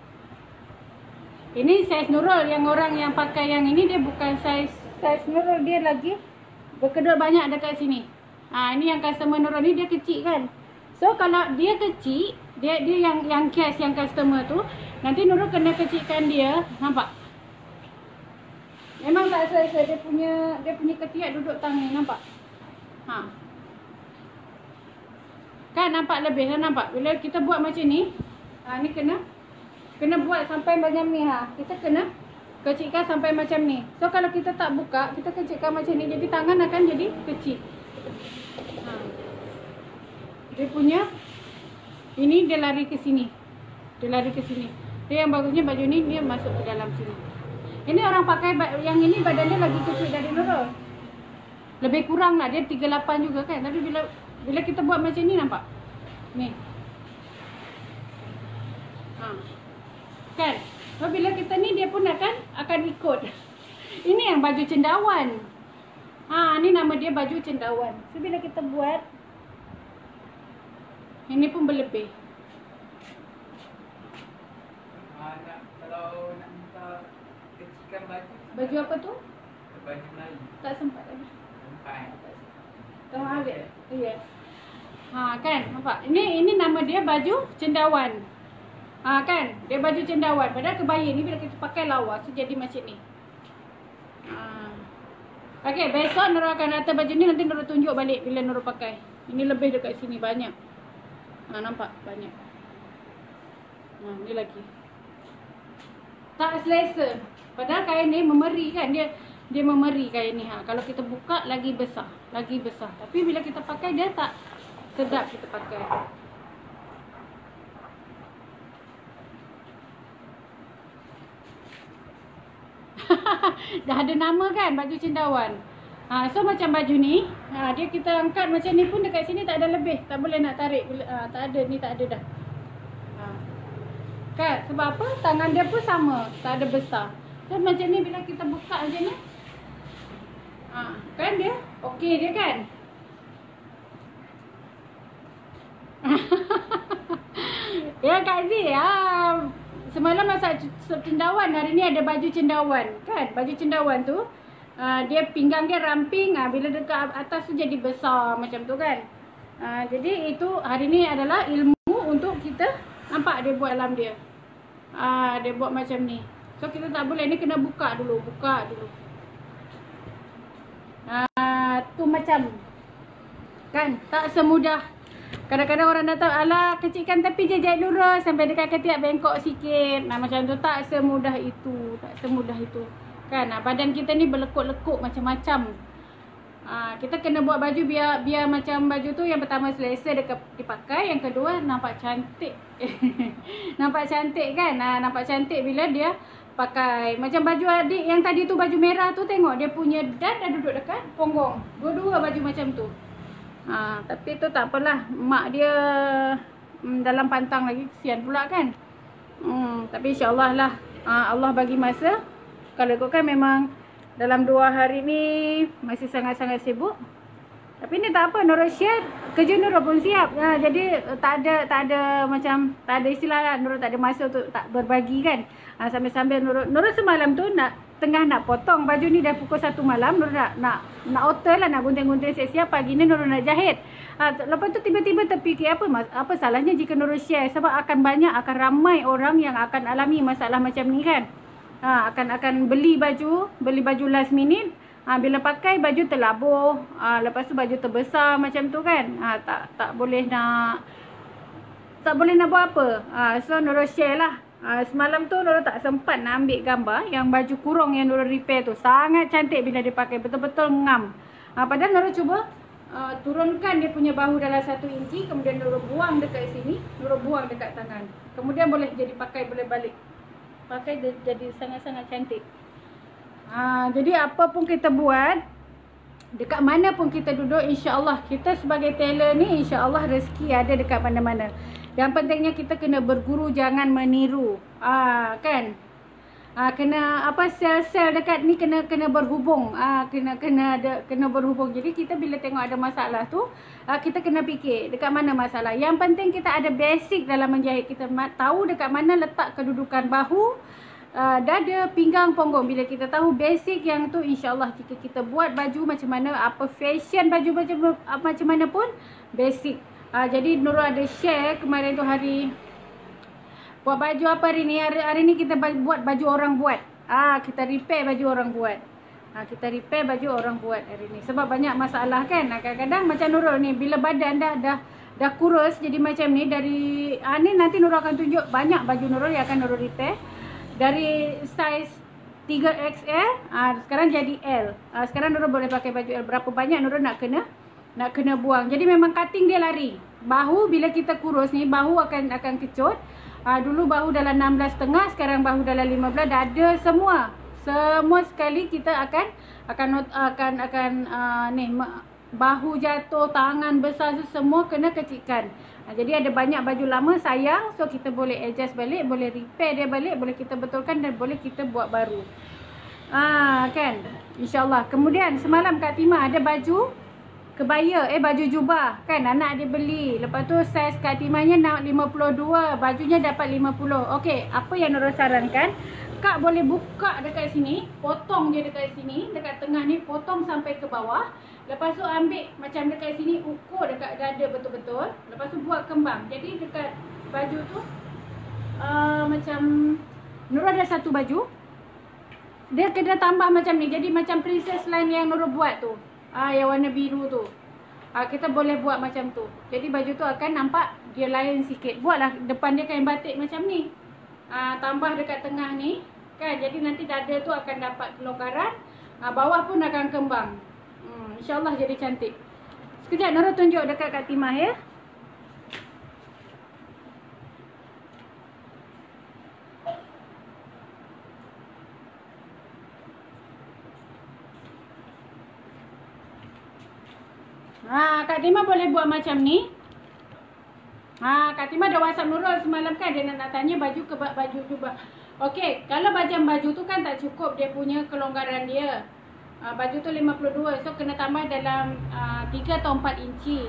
Ini saiz Nurul, yang orang yang pakai yang ini dia bukan saiz Nurul, dia lagi berkedut banyak dekat sini. Ini yang customer Nurul ni dia kecil kan. So kalau dia kecil, dia yang case yang customer tu, nanti Nurul kena kecilkan dia, nampak? Memang tak selesa dia punya ketiak duduk tang ni, nampak? Kan nampak lebih dah, nampak? Bila kita buat macam ni, ni kena buat sampai macam ni. Kita kena kecilkan sampai macam ni. So kalau kita tak buka, kita kecilkan macam ni, jadi tangan akan jadi kecil. Dia punya ini dia lari ke sini. Dia yang bagusnya baju ni dia masuk ke dalam sini. Ini orang pakai yang ini badan dia lagi kecil dari Nurul. Lebih kurang lah, dia 38 juga kan. Tapi bila kita buat macam ni, nampak? Ni. Kan? So bila kita ni dia pun akan ikut. Ini yang baju cendawan. Ni nama dia baju cendawan. So bila kita buat, ini pun berlebih. Kalau nak minta kecilkan baju. Baju apa tu? Baju Melayu. Tak sempat lagi. Sampai. Tahu ambil? Ya. Kan? Nampak? Ini nama dia baju cendawan. Kan? Dia baju cendawan. Padahal kebaya ni bila kita pakai lawa, so jadi macam ni. Okey, besok Nurul akan atas baju ni, nanti Nurul tunjuk balik bila Nurul pakai. Ini lebih dekat sini banyak. Nampak? Banyak. Ni lagi. Tak selesa. Padahal kain ni memeri kan, dia memeri kain ni. Kalau kita buka lagi besar. Tapi bila kita pakai dia tak sedap kita pakai. Dah ada nama kan, baju cendawan. So macam baju ni, dia kita angkat macam ni pun dekat sini tak ada lebih. Tak boleh nak tarik. Tak ada, ni tak ada dah. Kan? Sebab apa? Tangan dia pun sama, tak ada besar. So macam ni bila kita buka macam ni, kan dia okey dia kan. Ya Kak Z, semalam masak cendawan, hari ni ada baju cendawan kan. Baju cendawan tu dia pinggang dia ramping, bila dekat atas tu jadi besar macam tu kan. Jadi itu hari ni adalah ilmu untuk kita. Nampak dia buat dalam dia. Dia buat macam ni. So kita tak boleh, ni kena buka dulu. Tu macam kan, tak semudah. Kadang-kadang orang datang, alah kecilkan tepi je jahit lurus sampai dekat ketiak bengkok sikit. Macam tu, tak semudah itu. Kan, badan kita ni berlekuk-lekuk macam-macam. Kita kena buat baju biar macam baju tu, yang pertama selesa dipakai, yang kedua nampak cantik. Nampak cantik kan? Nampak cantik bila dia pakai. Macam baju adik yang tadi tu, baju merah tu, tengok dia punya dan dah duduk dekat punggung. Dua-dua baju macam tu. Tapi tu tak apalah, mak dia dalam pantang lagi, kesian pula kan. Tapi insyaAllah lah, Allah bagi masa. Kalau ikutkan memang dalam 2 hari ni masih sangat-sangat sibuk. Tapi ni tak apa, Nurul share, kerja Nurul pun siap. Jadi tak ada macam, tak ada istilah lah, Nurul tak ada masa untuk tak berbagi kan. Sambil-sambil Nurul semalam tu tengah nak potong baju ni, dah pukul 1 malam. Nurul nak alter lah, nak gunting-gunting siap-siap. Pagi ni Nurul nak jahit. Lepas tu tiba-tiba terfikir, apa salahnya jika Nurul share. Sebab akan ramai orang yang akan alami masalah macam ni kan. Akan beli baju last minute. Bila pakai baju terlabuh, lepas tu baju terbesar macam tu kan. Tak boleh nak buat apa. So Nurul share lah. Semalam tu Nurul tak sempat nak ambil gambar yang baju kurung yang Nurul repair tu. Sangat cantik bila dia pakai, betul-betul ngam. Padahal Nurul cuba turunkan dia punya bahu dalam 1 inci, kemudian Nurul buang dekat sini, Nurul buang dekat tangan. Kemudian boleh jadi pakai, boleh balik. Pakai jadi sangat-sangat cantik. Jadi apa pun kita buat, dekat mana pun kita duduk, insya-Allah kita sebagai tailor ni, insya-Allah rezeki ada dekat mana-mana. Yang pentingnya kita kena berguru, jangan meniru. Kan? Kena apa, sel-sel dekat ni kena berhubung. Kena berhubung. Jadi kita bila tengok ada masalah tu, kita kena fikir dekat mana masalah. Yang penting kita ada basic dalam menjahit. Kita tahu dekat mana letak kedudukan bahu, dada, pinggang, punggung. Bila kita tahu basic yang tu, insya-Allah jika kita buat baju macam mana, apa fashion baju macam mana pun basic. Jadi Nurul ada share kemarin tu hari buat baju apa hari ni. Hari ni kita buat baju orang buat. Kita repair baju orang buat. Kita repair baju orang buat hari ni. Sebab banyak masalah kan. Kadang-kadang macam Nurul ni, bila badan dah kurus jadi macam ni, dari ni nanti Nurul akan tunjuk banyak baju Nurul yang akan Nurul repair. Dari size 3XL sekarang jadi L. Sekarang Nurul boleh pakai baju L. Berapa banyak Nurul nak kena buang. Jadi memang cutting dia lari. Bahu bila kita kurus ni, bahu akan kecut. Dulu bahu dalam 16.5, sekarang bahu dalam 15, dada semua sekali kita akan bahu jatuh, tangan besar tu semua kena kecilkan. Jadi ada banyak baju lama sayang, so kita boleh adjust balik, boleh repair dia balik, boleh kita betulkan dan boleh kita buat baru. Kan, insyaallah. Kemudian semalam Kak Tima ada baju kebaya, baju jubah kan, anak dia beli. Lepas tu saiz Kak Timanya nak 52, bajunya dapat 50. Okey, apa yang Nurul sarankan, Kak boleh buka dekat sini, potong je dekat sini, dekat tengah ni, potong sampai ke bawah. Lepas tu ambil macam dekat sini, ukur dekat dada betul-betul. Lepas tu buat kembang. Jadi dekat baju tu macam Nurul ada satu baju, dia kena tambah macam ni. Jadi macam princess line yang Nurul buat tu, yang warna biru tu, kita boleh buat macam tu. Jadi baju tu akan nampak dia lain sikit. Buatlah depan dia kain batik macam ni, tambah dekat tengah ni kan. Jadi nanti dada tu akan dapat kelonggaran, bawah pun akan kembang. InsyaAllah jadi cantik. Sekejap Nurul tunjuk dekat Kak Timah ya. Kak Tima boleh buat macam ni. Kak Tima ada WhatsApp Nurul semalam kan, dia nak tanya baju ke baju jubah. Okey, kalau macam baju tu kan tak cukup dia punya kelonggaran dia. Baju tu 52, so kena tambah dalam 3 atau 4 inci.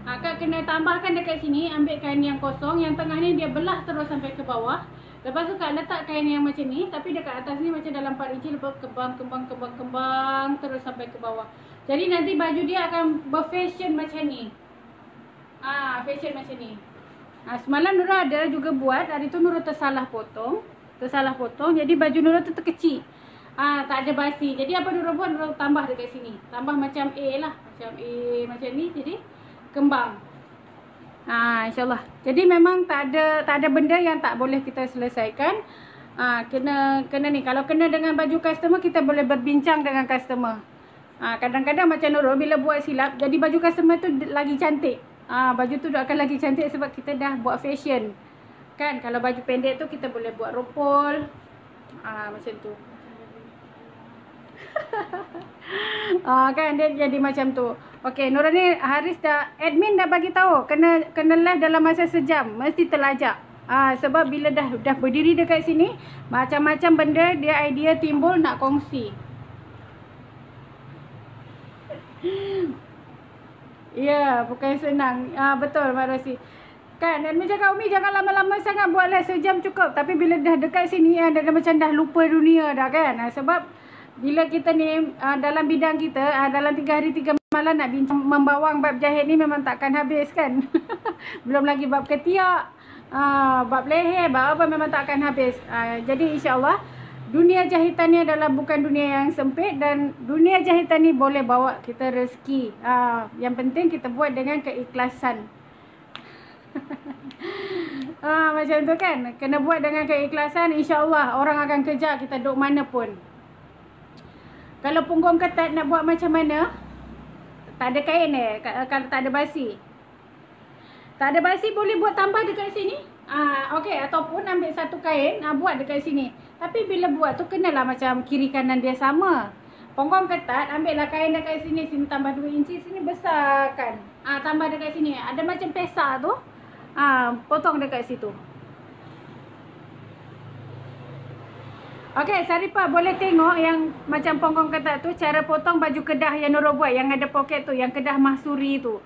Kak kena tambahkan dekat sini, ambil kain yang kosong, yang tengah ni dia belah terus sampai ke bawah. Lepas tu Kak letak kain yang macam ni, tapi dekat atas ni macam dalam 4 inci, lepas kembang terus sampai ke bawah. Jadi nanti baju dia akan berfashion macam ni. Fashion macam ni. Semalam Nurul ada juga buat, hari tu Nurul tersalah potong. Jadi baju Nurul tu terkecil. Tak ada basi. Jadi apa Nurul buat, Nurul tambah dekat sini. Tambah macam A lah. Macam A macam ni, jadi kembang. InsyaAllah. Jadi memang tak ada benda yang tak boleh kita selesaikan. Kena ni. Kalau kena dengan baju customer, kita boleh berbincang dengan customer. Kadang-kadang macam Nurul bila buat silap, jadi baju customer tu lagi cantik. Baju tu akan lagi cantik sebab kita dah buat fashion. Kan, kalau baju pendek tu kita boleh buat ropol. Macam tu. Kan dia jadi macam tu. Okey, Nurul ni Haris admin dah bagi tahu kena live dalam masa sejam, mesti terlajak. Sebab bila dah berdiri dekat sini, macam-macam benda dia idea timbul nak kongsi. Ya, bukan senang. Betul Mak Rosi. Kan, admin cakap Umi jangan lama-lama sangat buat live, sejam cukup. Tapi bila dah dekat sini dah macam dah lupa dunia dah kan. Sebab bila kita ni dalam bidang kita, dalam 3 hari 3 malam nak bincang membawang bab jahit ni memang takkan habis kan. Belum lagi bab ketiak, bab leher, bab apa memang takkan habis. Jadi insyaAllah dunia jahitan ni adalah bukan dunia yang sempit, dan dunia jahitan ni boleh bawa kita rezeki. Yang penting kita buat dengan keikhlasan. Macam tu kan. Kena buat dengan keikhlasan, insyaAllah orang akan kejar kita duduk mana pun. Kalau punggung ketat nak buat macam mana? Tak ada kain kalau tak ada basi. Tak ada basi boleh buat tambah dekat sini. Okey, ataupun ambil satu kain, buat dekat sini. Tapi bila buat tu kenalah macam kiri kanan dia sama. Punggung ketat, ambillah kain dekat sini, sini tambah 2 inci, sini besarkan. Tambah dekat sini. Ada macam pesa tu. Potong dekat situ. Okey, Saripah boleh tengok yang macam Ponggong kata tu, cara potong baju kedah yang Nurul buat, yang ada poket tu, yang kedah mahsuri tu.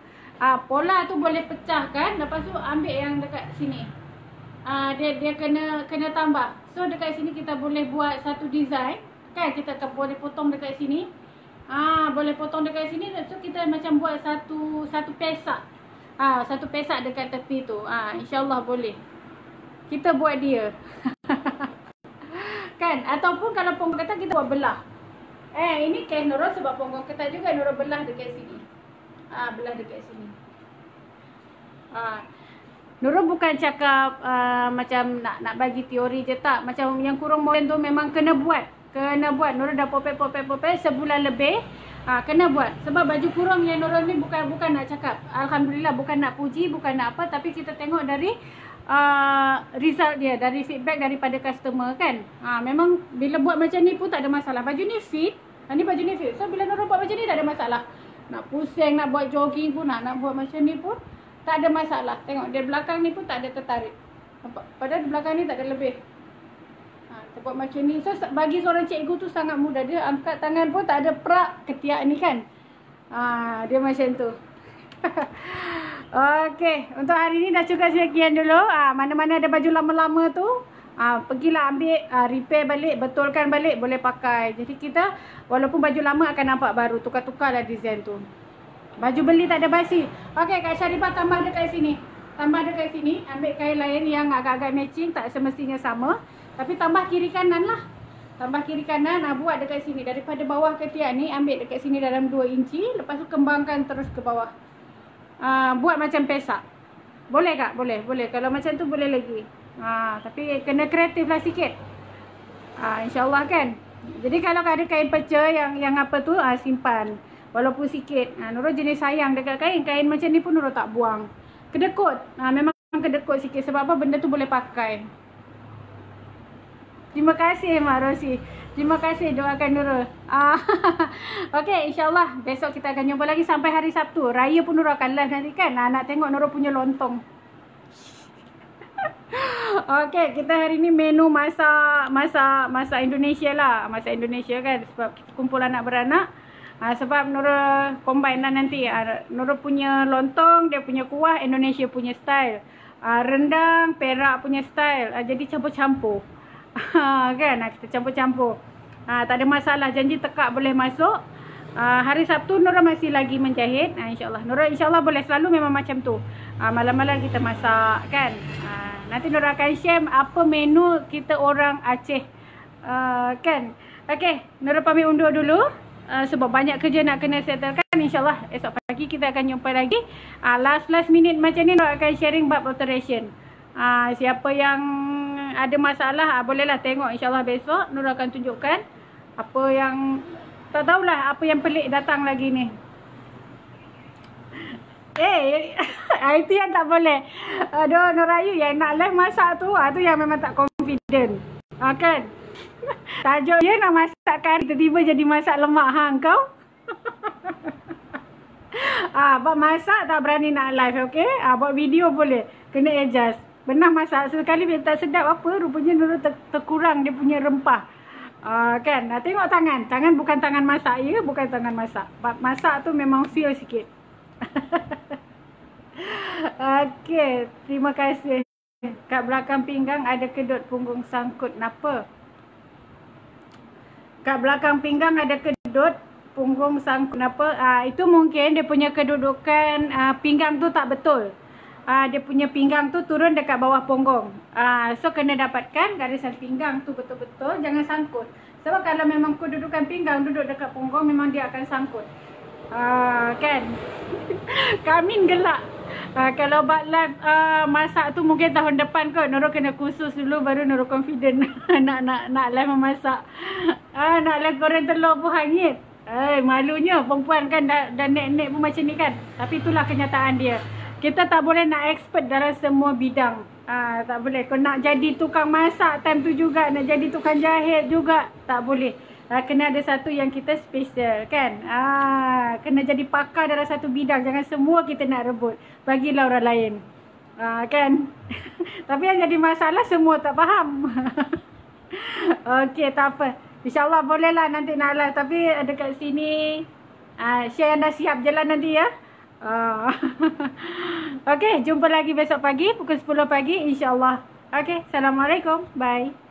Pola tu boleh pecah kan, lepas tu ambil yang dekat sini. Dia kena tambah. So dekat sini kita boleh buat satu design kan, kita boleh potong dekat sini. Boleh potong dekat sini, so kita macam buat satu pesak. Satu pesak dekat tepi tu. InsyaAllah boleh. Kita buat dia. Kan? Ataupun kalau Ponggong kata kita buat belah. Ini kes Nurul sebab Ponggong kata juga Nurul belah dekat sini. Belah dekat sini. Nurul bukan cakap macam nak bagi teori je tak. Macam yang kurang moden tu memang kena buat. Nurul dah popet sebulan lebih. Kena buat. Sebab baju kurung yang Nurul ni bukan nak cakap. Alhamdulillah, bukan nak puji, bukan nak apa. Tapi kita tengok dari result dia, dari feedback daripada customer kan. Memang bila buat macam ni pun tak ada masalah. Baju ni fit. Ni baju ni fit. So bila Nurul buat macam ni tak ada masalah. Nak pusing, nak buat jogging pun, nak buat macam ni pun tak ada masalah. Tengok dari belakang ni pun tak ada tertarik. Nampak? Padahal di belakang ni tak ada lebih. Kita buat macam ni. So bagi seorang cikgu tu sangat mudah. Dia angkat tangan pun tak ada prak ketiak ni kan. Dia macam tu. Okey, untuk hari ni dah cukup sekian dulu. Mana-mana ada baju lama-lama tu, pergilah ambil, repair balik, betulkan balik, boleh pakai. Jadi kita walaupun baju lama akan nampak baru, tukar-tukarlah design tu. Baju beli tak ada basi. Okey, Kak Sharifah tambah dekat sini. Tambah dekat sini, ambil kain lain yang agak-agak matching, tak semestinya sama. Tapi tambah kiri kanan lah. Tambah kiri kanan, buat dekat sini. Daripada bawah ketiak ni, ambil dekat sini dalam 2 inci. Lepas tu kembangkan terus ke bawah. Buat macam pesak. Boleh tak? Boleh. Kalau macam tu boleh lagi. Tapi kena kreatif lah sikit. InsyaAllah kan. Jadi kalau ada kain peca yang apa tu, simpan. Walaupun sikit. Nurul jenis sayang dekat kain. Kain macam ni pun Nurul tak buang. Kedekut. Memang kedekut sikit. Sebab apa? Benda tu boleh pakai. Terima kasih Mak Rosi. Terima kasih, doakan Nurul. Okey, insyaAllah besok kita akan jumpa lagi sampai hari Sabtu. Raya pun Nurul akan live nanti kan. Nak tengok Nurul punya lontong. Okey, kita hari ni menu masak Indonesia lah. Masak Indonesia kan. Sebab kita kumpul anak beranak. Sebab Nurul combine lah nanti. Nurul punya lontong, dia punya kuah, Indonesia punya style. Rendang, Perak punya style. Jadi campur-campur. Kan, kita campur-campur. Tak ada masalah, janji tekak boleh masuk. Hari Sabtu Nurul masih lagi menjahit. InsyaAllah Nurul insyaAllah boleh selalu memang macam tu. Malam-malam kita masak kan. Nanti Nurul akan share apa menu kita orang Aceh kan. Okey, Nurul pamit undur dulu. Sebab banyak kerja nak kena settlekan. InsyaAllah esok pagi kita akan jumpa lagi. Last minute macam ni Nurul akan sharing bab alteration. Siapa yang ada masalah, bolehlah tengok insyaAllah besok. Nurul akan tunjukkan apa yang tak tahulah, apa yang pelik datang lagi ni. Itu yang tak boleh. Aduh, Nurayu yang nak live masak tu, tu yang memang tak confident. Kan? Tajuk dia nak masak kari, tiba-tiba jadi masak lemak kau. Buat masak tak berani nak live, okey? Buat video boleh, kena adjust. Pernah masak sekali bila tak sedap apa, rupanya Nurul terkurang dia punya rempah. Kan, tengok tangan bukan tangan masak ya, bukan tangan masak. Masak tu memang feel sikit. Okey, terima kasih. Kat belakang pinggang ada kedut punggung sangkut. Kenapa? Kat belakang pinggang ada kedut punggung sangkut. Kenapa? Itu mungkin dia punya kedudukan pinggang tu tak betul. Dia punya pinggang tu turun dekat bawah punggung. So kena dapatkan garisan pinggang tu betul-betul, jangan sangkut. Sebab kalau memang kedudukan pinggang duduk dekat punggung, memang dia akan sangkut. Kan? Kamin gelak. Kalau buat live masak tu mungkin tahun depan kot. Nurul kena kursus dulu baru Nurul confident nak live memasak. Nak live goreng telur pun hangit. Malunya perempuan kan dah nek-nek pun macam ni kan. Tapi itulah kenyataan dia. Kita tak boleh nak expert dalam semua bidang. Tak boleh. Kau nak jadi tukang masak time tu juga, nak jadi tukang jahit juga, tak boleh. Kena ada satu yang kita special kan. Kena jadi pakar dalam satu bidang. Jangan semua kita nak rebut. Bagilah orang lain. Kan. Tapi yang jadi masalah semua tak faham. Okey, tak apa. InsyaAllah bolehlah nanti nak live. Tapi dekat sini Syah yang dah siap je lah nanti ya. Okey, jumpa lagi besok pagi pukul 10 pagi insyaAllah. Okey, Assalamualaikum. Bye.